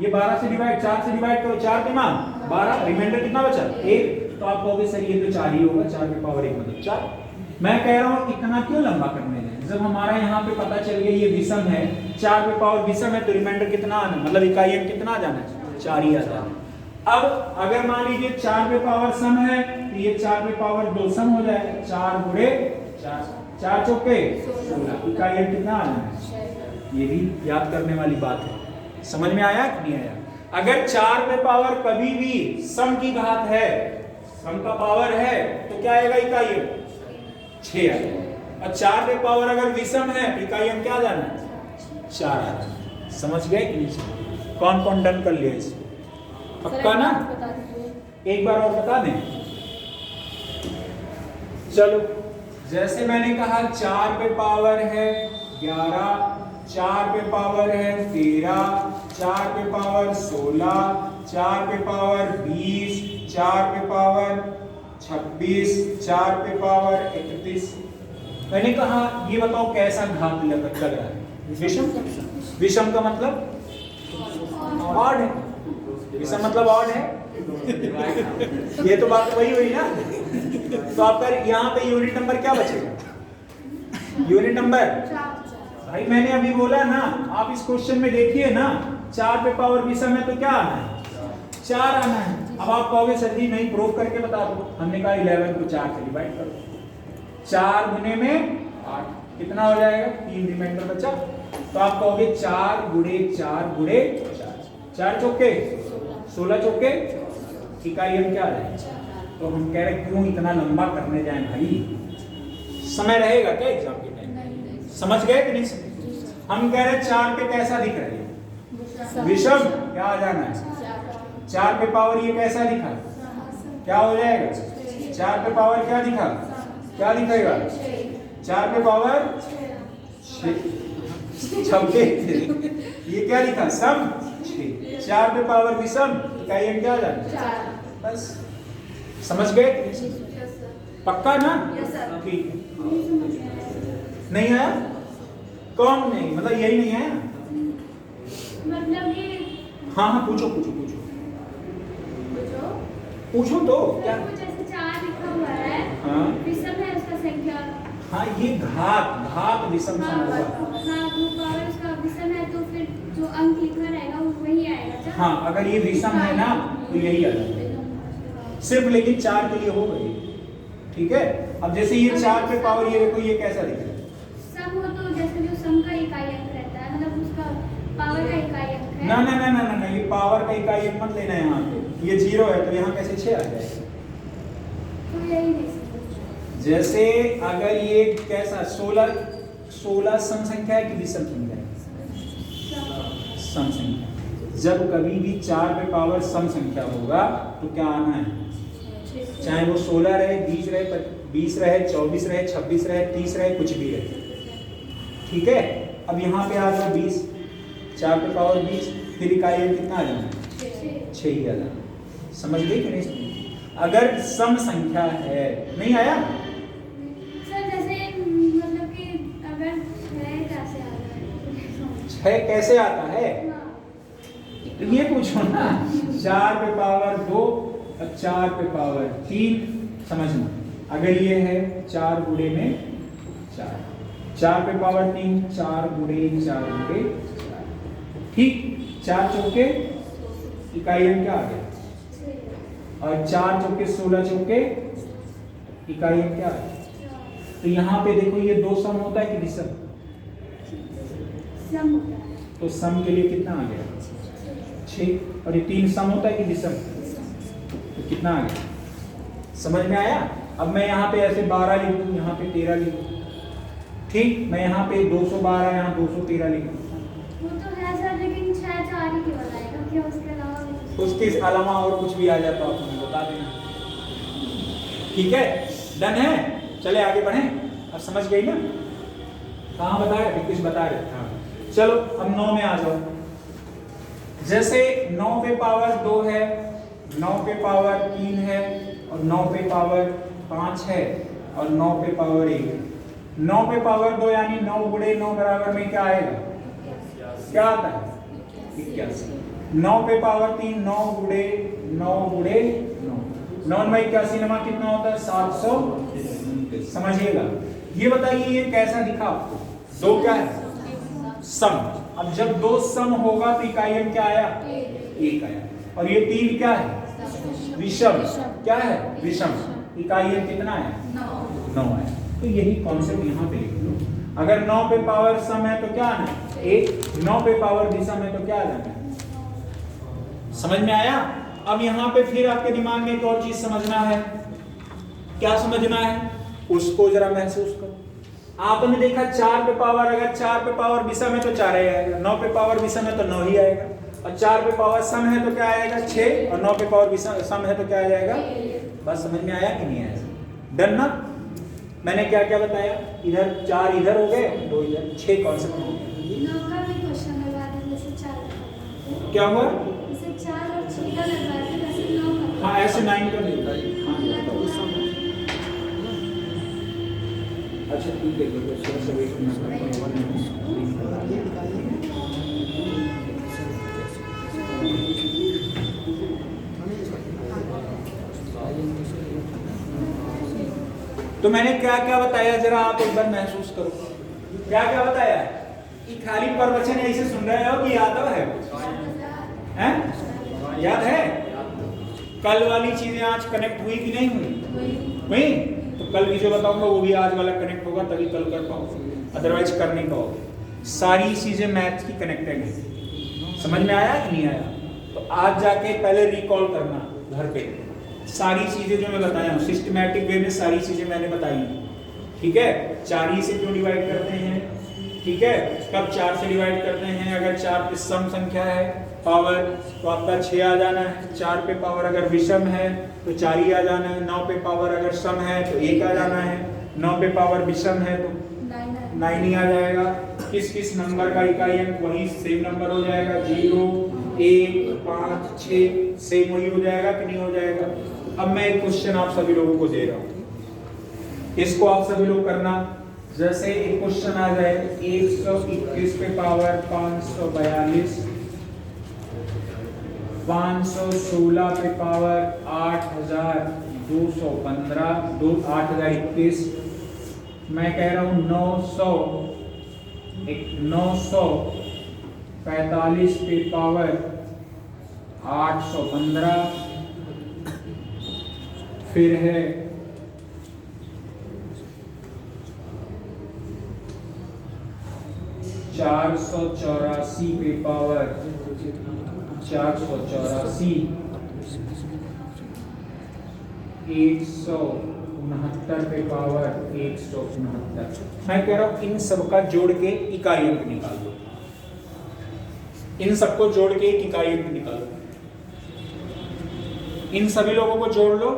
ये 12 से डिवाइड, 4 से डिवाइड करो, 4 के मान 12, रिमाइंडर कितना बचा? 1। तो आप कहोगे सर ये तो 4 ही होगा, 4 पे पावर 1 मतलब 4। मैं कह रहा हूं इतना क्यों लंबा करने दें, जब हमारा यहाँ पे पता चल गया ये विषम है, 4 पे पावर विषम है तो रिमाइंडर कितना आना, मतलब इकाई अंक कितना आ जाना है? 4 ही आ जाना। अब अगर मान लीजिए 4 पे पावर सम है तो ये 4 पे पावर 2 सम हो जाएगा। 4 गुणे 4, 4 चौके 16, इकाई अंक कितना आना है? ये भी याद करने वाली बात है। समझ में आया कि नहीं आया? अगर 4 पे पावर कभी भी सम की घात है, सम का पावर है, तो क्या आएगा इकाई अंक? 6 आएगा। और 4 पे पावर अगर विषम है तो इकाई अंक क्या जाना है? 4 आ जाना है। समझ गए कि नहीं? कौन कौन डन कर लिया इसको? पक्का ना? एक बार और बता दें। चलो, जैसे मैंने कहा 4 पे पावर है 11, 4 पे पावर है 13, 4 पे पावर 16, 4 पे पावर 20, 4 पे पावर 26, 4 पे पावर 31। मैंने कहा ये बताओ कैसा घात लग रहा है? विषम। विषम का मतलब ऑड है। विषम मतलब ऑड है। ये तो बात वही हुई ना। तो आपका यहाँ पे यूनिट नंबर क्या बचेगा? यूनिट नंबर भाई मैंने अभी बोला ना, आप इस क्वेश्चन में देखिए ना, 4 पे पावर विषम है तो क्या आना है? 4 आना है। अब आप कहोगे सर जी नहीं, प्रूफ करके बता दो। हमने कहा 11 को 4 से डिवाइड करो, 4 गुने में 8 कितना हो जाएगा? 3 रिमाइंडर बचा। तो आप कहोगे 4 गुणे 4 गुणे 4, 4 चौके 16 चौके, इकाई अंक क्या आ जाएगा? तो हम कह रहे क्यों इतना लंबा करने जाए भाई, समय रहेगा क्या एग्जाम के टाइम? समझ गए कि नहीं समझ? हम कह रहे 4 पे कैसा दिख रहा है? विषम। क्या आ जाना है? 4 पे पावर ये कैसा दिखा? क्या हो जाएगा? 4 पे पावर क्या दिखा? क्या दिखेगा? 4 पे पावर 6, ये क्या लिखा? सम 6। 4 पे पावर विषम, इकाई अंक क्या आ जाना? बस समझ गए? पक्का ना? ठीक। नहीं आया? कौन नहीं, मतलब यही नहीं है। मतलब ये हाँ हाँ पूछो पूछो पूछो जो पूछो तो क्या। कुछ ऐसे 4 लिखा हुआ है, हाँ विषम है उसका संख्या। हाँ ये घात विषम सम होगा। हाँ वो पावर उसका विषम है तो फिर जो अंक लिखा रहेगा वो वही आएगा क्या? हाँ अगर ये विषम है ना तो यही आ जाएगा सिर्फ, लेकिन 4 के लिए हो गई। ठीक है, अब जैसे ये 4 पे पावर, ये देखो ये कैसा दिख रहा है। सम हो तो जैसे जो सम का इकाई अंक रहता है, मतलब उसका पावर का इकाई अंक है। ना ना ना ना ना ना, ये पावर का इकाई अंक मत लेना है यहाँ पे। ये 0 है तो यहाँ कैसे 6 आ जाएगा। तो यही नहीं समझ। जैसे अगर ये कैसा 16 सम संख्या है कि विषम संख्या है? सम संख्या। जब कभी भी 4 पे पावर सम संख्या होगा तो क्या आना है, चाहे वो 16 रहे, 20 रहे, 20 रहे, 24 रहे, 26 रहे, 30 रहे, कुछ भी रहे। ठीक है, अब यहाँ पे आ जाओ 20, 4 पे पावर 20, फिर इकाई अंक कितना आ जाना, 6 ही आ जाना। समझ गए कि नहीं? अगर सम संख्या है, नहीं आया सर जैसे मतलब कि अगर 6 कैसे आ रहा है? 6 कैसे आता है हाँ। तो ये पूछो ना। 4 पे पावर 2 और 4 पे पावर 3, समझना। अगर ये है 4 गुणे में 4, 4 पे पावर 3, 4 गुणे 4 गुणे 4, ठीक। 4 चौके इकाई अंक क्या आ गया, और 4 चौके 16 चौके इकाई अंक क्या आ गया। तो यहाँ पे देखो ये 2 सम होता है कि विषम, सम होता है। तो सम के लिए कितना आ गया 6, और ये 3 सम होता है कि विषम, तो कितना आ गया। समझ में आया। अब मैं यहाँ पे ऐसे 12 लिख दूँ, यहाँ पे 13 लिख दूँ, ठीक। मैं यहाँ पे 212 यहाँ 213 लिख दूँ, वो तो है सर, लेकिन 6 4 ही केवल आएगा क्या? उसके अलावा भी कुछ? उसके अलावा और कुछ भी आ जाता है तो मुझे बता देना। ठीक है, डन है। चले आगे बढ़े। अब समझ गई ना, कहाँ बता रहे थे, कुछ बता रहे थे। हाँ चलो अब 9 में आ जाओ। जैसे 9 पे पावर 2 है, 9 पे पावर 3 है, और 9 पे पावर 5 है, और 9 पे पावर 1 है। 9 पे पावर 2 यानी 9 गुणे 9 बराबर में क्या आएगा, क्या आता है 81। 9 पे पावर 3, 9 गुणे 9 गुणे 9, 9 में 81 नमा कितना होता है 700। समझिएगा। ये बताइए ये कैसा दिखा आपको, 2 क्या है सम। अब जब 2 सम होगा तो इकाई अंक क्या आया, 1 आया। और ये 3 क्या है विषम, क्या है विषम, इकाई अंक कितना आया 9 आया। तो यही कॉन्सेप्ट यहाँ पे लिख लो। अगर 9 पे पावर सम है तो क्या आना है 1, 9 पे पावर विषम है तो क्या आ जाना है। समझ में आया। अब यहाँ पे फिर आपके दिमाग में एक और चीज समझना है। क्या समझना है, उसको जरा महसूस करो। आपने देखा 4 पे पावर, अगर 4 पे पावर विषम है तो 4 ही आएगा, 9 पे पावर विषम है तो 9 ही आएगा, और 4 पे पावर सम है तो क्या आएगा 6, और 9 पे पावर सम है तो क्या आ जाएगा। बस समझ में आया कि नहीं आया, डन ना। मैंने क्या क्या बताया, इधर 4 इधर हो गए, 2 इधर, 6 कॉन्सेप्ट हो गए। 9 का भी क्वेश्चन लगा दें, जैसे 4 क्या हुआ, जैसे 4 और 6 का लगा दें, जैसे 9 का। हाँ ऐसे 9 का मिलता है। अच्छा ठीक है, तो मैंने क्या क्या बताया जरा आप एक बार महसूस करो। क्या क्या बताया कि खाली प्रवचन ऐसे सुन रहे हो कि याद है, हैं? याद है। कल वाली चीजें आज कनेक्ट हुई कि नहीं हुई? तो कल भी जो बताऊंगा वो भी आज वाला कनेक्ट होगा, तभी कल कर पाओगे, अदरवाइज कर नहीं पाओगे। सारी चीजें मैथ की कनेक्टेड है। समझ में आया कि नहीं आया? तो आज जाके पहले रिकॉल करना घर पे, सारी चीजें जो मैं बताया हूँ सिस्टमैटिक वे में सारी चीजें मैंने बताई हैं। ठीक है, 4 ही से क्यों डिवाइड करते हैं, ठीक है, कब 4 से डिवाइड करते हैं, अगर 4 सम संख्या है पावर तो आपका 6 आ जाना है, 4 पे पावर अगर विषम है तो 4 ही आ जाना है, 9 पे पावर अगर सम है तो 1 आ जाना है, 9 पे पावर विषम है तो 9 ही आ जाएगा। किस किस नंबर का इकाई अंक वही सेम नंबर हो जाएगा, 0 1 5 6 सेम वही हो जाएगा कि नहीं हो जाएगा। अब मैं एक क्वेश्चन आप सभी लोगों को दे रहा हूँ, इसको आप सभी लोग करना। जैसे एक क्वेश्चन आ जाए 121 पे पावर 542, 516 पे पावर 8215, 8021, मैं कह रहा हूँ 945 पे पावर 815, फिर है 484 पे पावर 484, 169 पे पावर 169। मैं कह रहा हूं इन सब का जोड़ के इकाई अंक निकाल दो, इन सबको जोड़ के एक इकाई अंक निकालो, इन सभी लोगों को जोड़ लो,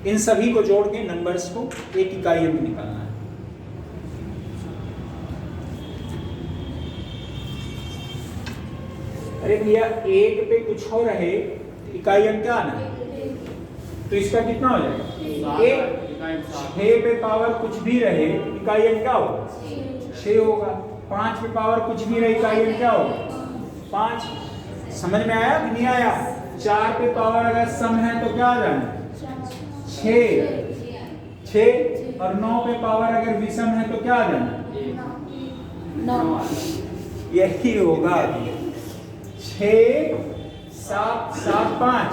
इन सभी को जोड़ के नंबर्स को एक इकाई अंक निकालना है। अरे भैया एक पे कुछ हो रहे इकाई अंक क्या आना है, तो इसका कितना हो जाएगा एक। 6 पे पावर कुछ भी रहे इकाई अंक क्या होगा 6 होगा। 5 पे पावर कुछ भी रहे इकाई अंक क्या होगा 5। समझ में आया कि नहीं आया। 4 पे पावर अगर सम है तो क्या आ जाना 6 और 9 पे पावर अगर विषम है तो क्या आ जाना 9। यही होगा 6 7 7 5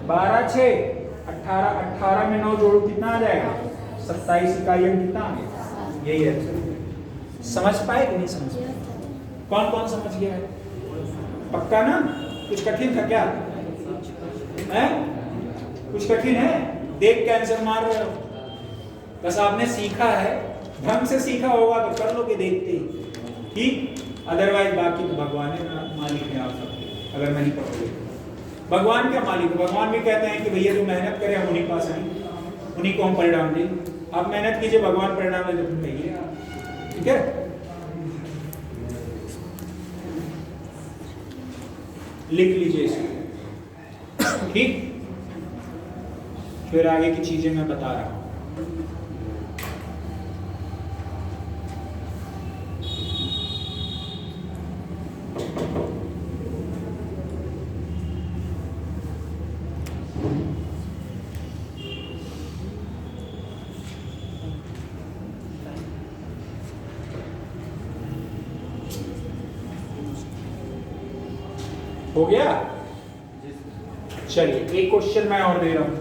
12 6 18 18 में 9 जोड़ो कितना आ जाएगा 27 इकाई अंक कितना आ गया। यही है। समझ पाए कि नहीं समझ पाए। कौन कौन समझ गया है पक्का ना। कुछ कठिन था क्या है? कुछ कठिन है देख के आंसर मार रहे हो। बस आपने सीखा है ढंग से सीखा होगा तो कर लोगे देखते ही ठीक। अदरवाइज बाकी तो भगवान है मालिक है आप सबके। अगर नहीं पढ़ोगे भगवान क्या मालिक है। भगवान भी कहते हैं कि भैया जो मेहनत करे हम उन्हीं पास आएंगे, उन्हीं को हम परिणाम दें। आप मेहनत कीजिए भगवान परिणाम दे जब कहिए ठीक है। लिख लीजिए इसको ठीक। फिर आगे की चीजें मैं बता रहा हूं। हो गया। चलिए एक क्वेश्चन मैं और दे रहा हूं।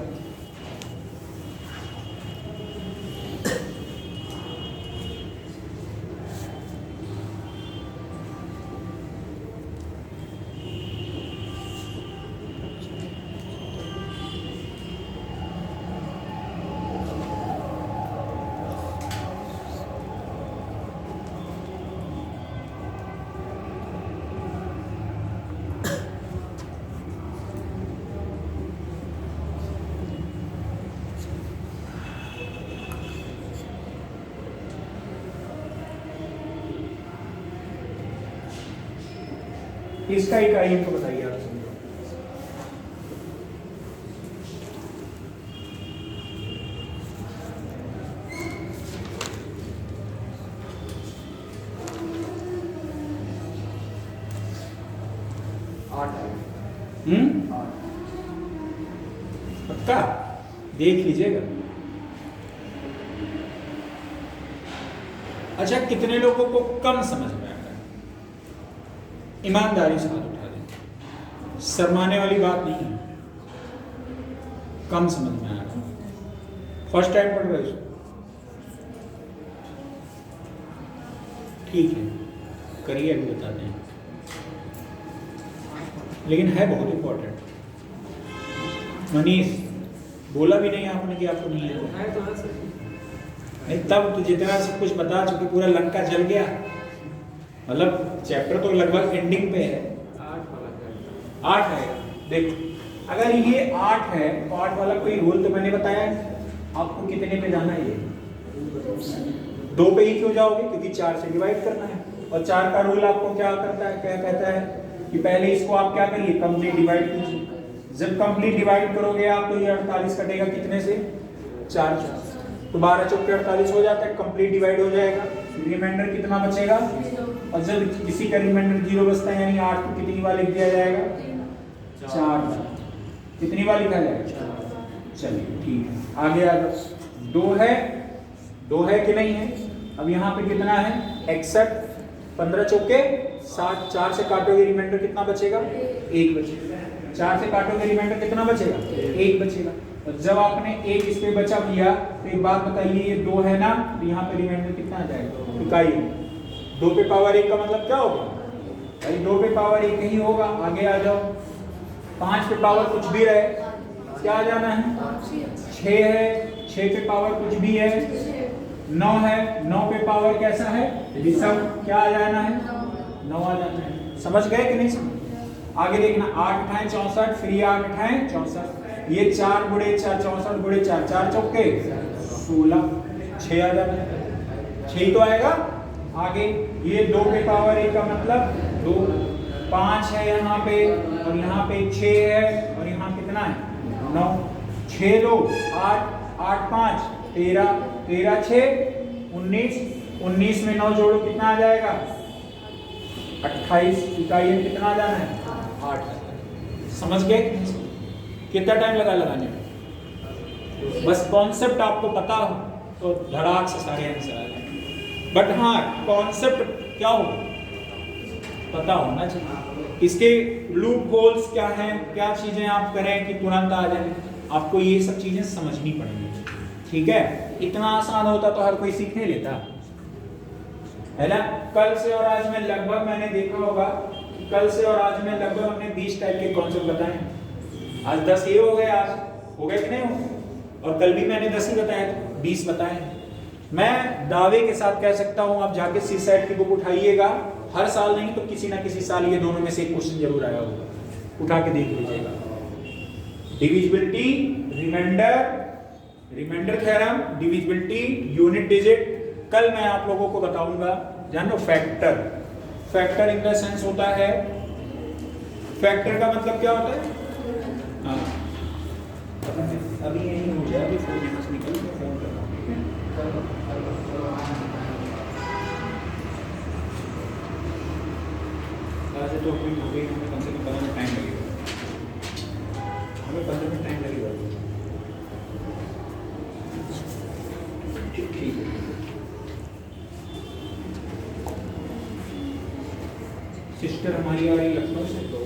इसका इकाई अंक बताइए आप समझो। पक्का देख लीजिएगा। अच्छा कितने लोगों को कम समझ में आता है? ईमानदारी से हाथ उठा दें। शर्माने वाली बात नहीं है। कम समझ में आ रहा है। फर्स्ट टाइम पढ़ रहे हो ठीक है करिए अभी बताते हैं। लेकिन है बहुत इंपॉर्टेंट। मनीष बोला भी नहीं आपने कि आपको नहीं है तो है सर। नहीं तब तो जितना सब कुछ बता चुके पूरा लंका जल गया। मतलब चैप्टर तो लगभग एंडिंग पे है। 8 है। देख अगर ये 8 है तो 8 वाला कोई रूल तो मैंने बताया है। आपको कितने पे जाना है? ये 2 पे ही क्यों जाओगे? क्योंकि 4 से डिवाइड करना है। और 4 का रूल आपको क्या करता है, क्या कहता है कि पहले इसको आप क्या करिए कंप्लीट डिवाइड कीजिए। जब कंप्लीट डिवाइड करोगे आप तो ये 48 कटेगा कितने से? 4 4 तो 12 चौके 48 हो जाता है, कंप्लीट डिवाइड हो जाएगा। रिमाइंडर कितना बचेगा? और जब किसी का रिमाइंडर 0 बचता है यानी 8 को कितनी बार लिख दिया जाएगा? 4 बार। कितनी बार लिखा जाएगा? चलिए ठीक है, आगे आ जाओ। 2 है कि नहीं है? अब यहाँ पे कितना है? 61, 15 चौके 60, 4 से काटोगे रिमाइंडर कितना बचेगा? 1 बचेगा। 4 से काटोगे रिमाइंडर कितना बचेगा? 1 बचेगा। और जब आपने 1 इस पे बचा किया तो एक बात बताइए, ये 2 है ना, तो यहाँ पे रिमाइंडर कितना आ जाएगा? इकाई। 2 पे पावर 1 का मतलब क्या होगा भाई? 2 पे पावर 1 ही होगा। आगे आ जाओ। 5 पे पावर कुछ भी रहे, क्या आ जाना है? 6 है, 6 पे पावर कुछ भी है, 9 है, 9 पे पावर कैसा है? विषम, क्या आ जाना है? 9 आ जाना है। समझ गए कि नहीं समझ? आगे देखना, 8 × 64, फिर ये 8 × 64, ये 4 × 4, 64 × 4, 4 चौके 16, 6 आ जाना है। 6 तो आएगा। आगे ये 2 पे पावर 1 का मतलब 2, 5 है यहाँ पे, और यहाँ पे 6 है, और यहाँ कितना है? 9। 6 2 8, 8 5 13, 13 6 19, 19 में 9 जोड़ो कितना आ जाएगा? 28। इकाई में कितना आ जाना है? 8। समझ गए? कितना टाइम लगा लगाने में? बस कॉन्सेप्ट आपको पता हो तो धड़ाक से सारे आंसर आ जाएंगे। बट हाँ, कॉन्सेप्ट क्या हो पता होना चाहिए। इसके लूप होल्स क्या हैं, क्या चीजें आप करें कि तुरंत आ जाए, आपको ये सब चीजें समझनी पड़ेंगी। ठीक है, इतना आसान होता तो हर कोई सीख नहीं लेता है ना। कल से और आज में लगभग मैंने देखा होगा, कल से और आज में लगभग हमने 20 टाइप के कॉन्सेप्ट बताए। आज 10 ये हो गए, आज हो गए कि नहीं हो? और कल भी मैंने 10 ही बताए थे, 20 बताए। मैं दावे के साथ कह सकता हूं, आप जाके सी सेट की बुक उठाइएगा, हर साल नहीं तो किसी ना किसी साल ये दोनों में से एक क्वेश्चन जरूर आया होगा, उठा के देख लीजिएगा। Divisibility, remainder theorem, divisibility, unit digit. कल मैं आप लोगों को बताऊंगा, जानो factor. Factor in the sense होता है, फैक्टर का मतलब क्या होता है? हाँ, अभी यही हो जाए, अभी फोन निकल के फोन कर तो अपनी हो गई, हमें कम से कम 15 मिनट टाइम लगेगा, हमें 15 मिनट टाइम लगेगा। ठीक है, सिस्टर हमारी आ रही लखनऊ से, तो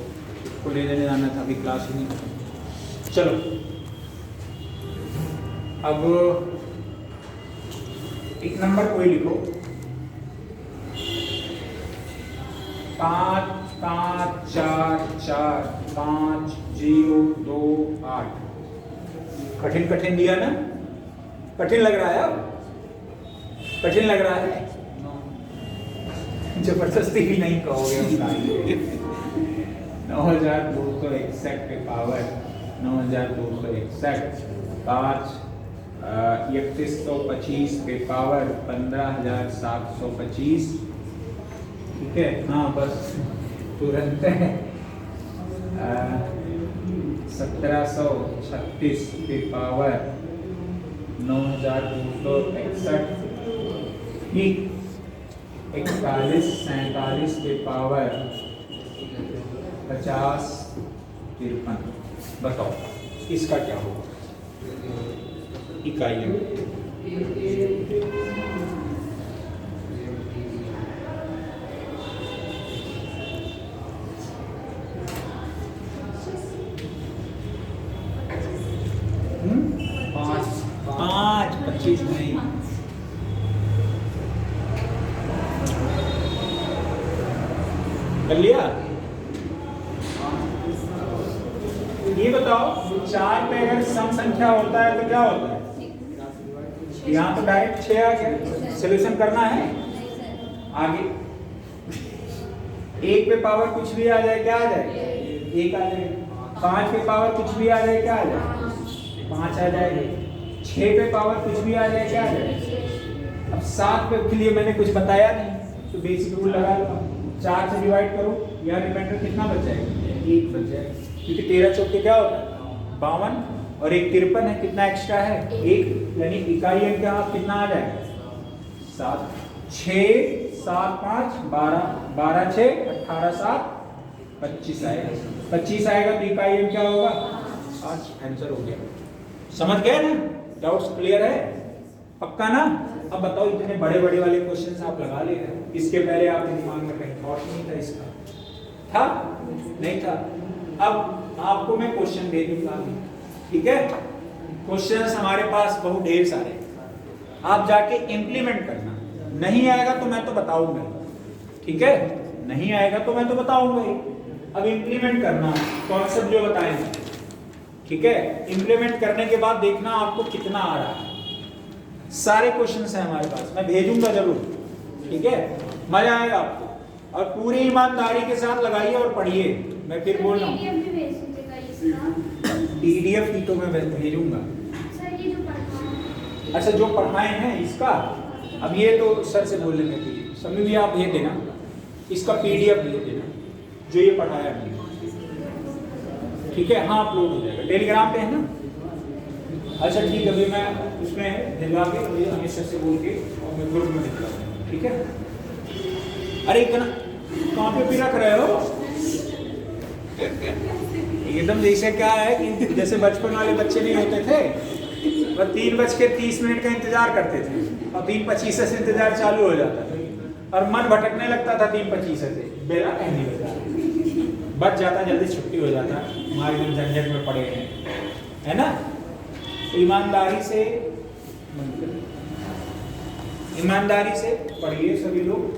उसको ले जाने जाना था, अभी क्लास ही नहीं। चलो अब एक नंबर कोई लिखो, 5 5 4 4 5 0 2 8। कठिन कठिन दिया ना? कठिन लग रहा है? अब कठिन लग रहा है? जबरदस्ती भी नहीं कहोगे। 9261 पे पावर 9261, 5 3125 पे पावर 15725। ठीक है, हाँ बस तुरंत है। 1736 पे पावर 9261। ठीक, 41 47 पे पावर 50 53। बताओ इसका क्या होगा इकाई में? पाँच 25 नहीं, कर लिया? ये बताओ, 4 पे अगर सम संख्या होता है तो क्या होता है? यहाँ तो डायरेक्ट 6 आ गया, सोल्यूशन करना है। आगे 1 पे पावर कुछ भी आ जाए, क्या आ जाए? 1 आ जाए। 5 पे पावर कुछ भी आ जाए, क्या आ जाए? 5 आ जाएगा। 6 पे पावर कुछ भी आ जाए, क्या आ जाए? अब 7 पे के लिए मैंने कुछ बताया नहीं, तो बेसिक रूल लगा लो, 4 से डिवाइड करो, या रिमाइंडर कितना बच जाएगा? 1 बच जाएगा, क्योंकि 13 चौके क्या होता है? 52। और एक 53 है, कितना एक्स्ट्रा है? 1, यानी इकाई अंक यहाँ कितना आ जाएगा? 7, 6, 7, 5, 12, 12, 6, 18, 7, 25 आएगा। 25 आएगा तो इकाई अंक क्या होगा? 8। आंसर हो गया। समझ गए ना? डाउट्स क्लियर है? पक्का ना? अब बताओ, इतने बड़े बड़े वाले क्वेश्चंस आप लगा ले रहे हो, इसके पहले आपके दिमाग में कहीं थॉट नहीं था इसका? था? नहीं था। अब आपको मैं क्वेश्चन दे दूंगा अभी, ठीक है? क्वेश्चंस हमारे पास बहुत ढेर सारे हैं, आप जाके इंप्लीमेंट करना। नहीं आएगा तो मैं तो बताऊंगा, ठीक है? नहीं आएगा तो मैं तो बताऊंगा ही। अब इंप्लीमेंट करना कॉन्सेप्ट जो बताएंगे, ठीक है? इंप्लीमेंट करने के बाद देखना आपको कितना आ रहा है। सारे क्वेश्चंस हैं हमारे पास, मैं भेजूंगा जरूर, ठीक है? मजा आएगा आपको, और पूरी ईमानदारी के साथ लगाइए और पढ़िए। मैं फिर बोल रहा हूँ, PDF भी भेज दीजिएगा इसका। PDF की तो मैं भेजूंगा। सर ये जो पढ़ा है, अच्छा, जो पढ़ाए हैं इसका, अब ये तो सर से बोल लेंगे, सभी भी आप भेज देना, इसका PDF भेज देना जो ये पढ़ाया हमने, ठीक है? हाँ, अपलोड हो जाएगा, टेलीग्राम पे है ना? अच्छा ठीक है, अभी मैं उसमें दिलवा के अमित सर से बोल के और मैं ग्रुप में दिखला दूंगा, ठीक है? अरे इतना कहाँ पे भी रख रहे हो? एकदम जैसे क्या है कि जैसे बचपन वाले बच्चे नहीं होते थे, वह 3:30 का इंतजार करते थे और 3:25 से इंतजार चालू हो जाता था और मन भटकने लगता था 3:25 से, बेला कहीं नहीं बजा, बच जाता, जल्दी छुट्टी हो जाता, हमारे दिन झंझट में पड़े हैं, है ना? ईमानदारी से पढ़िए सभी लोग।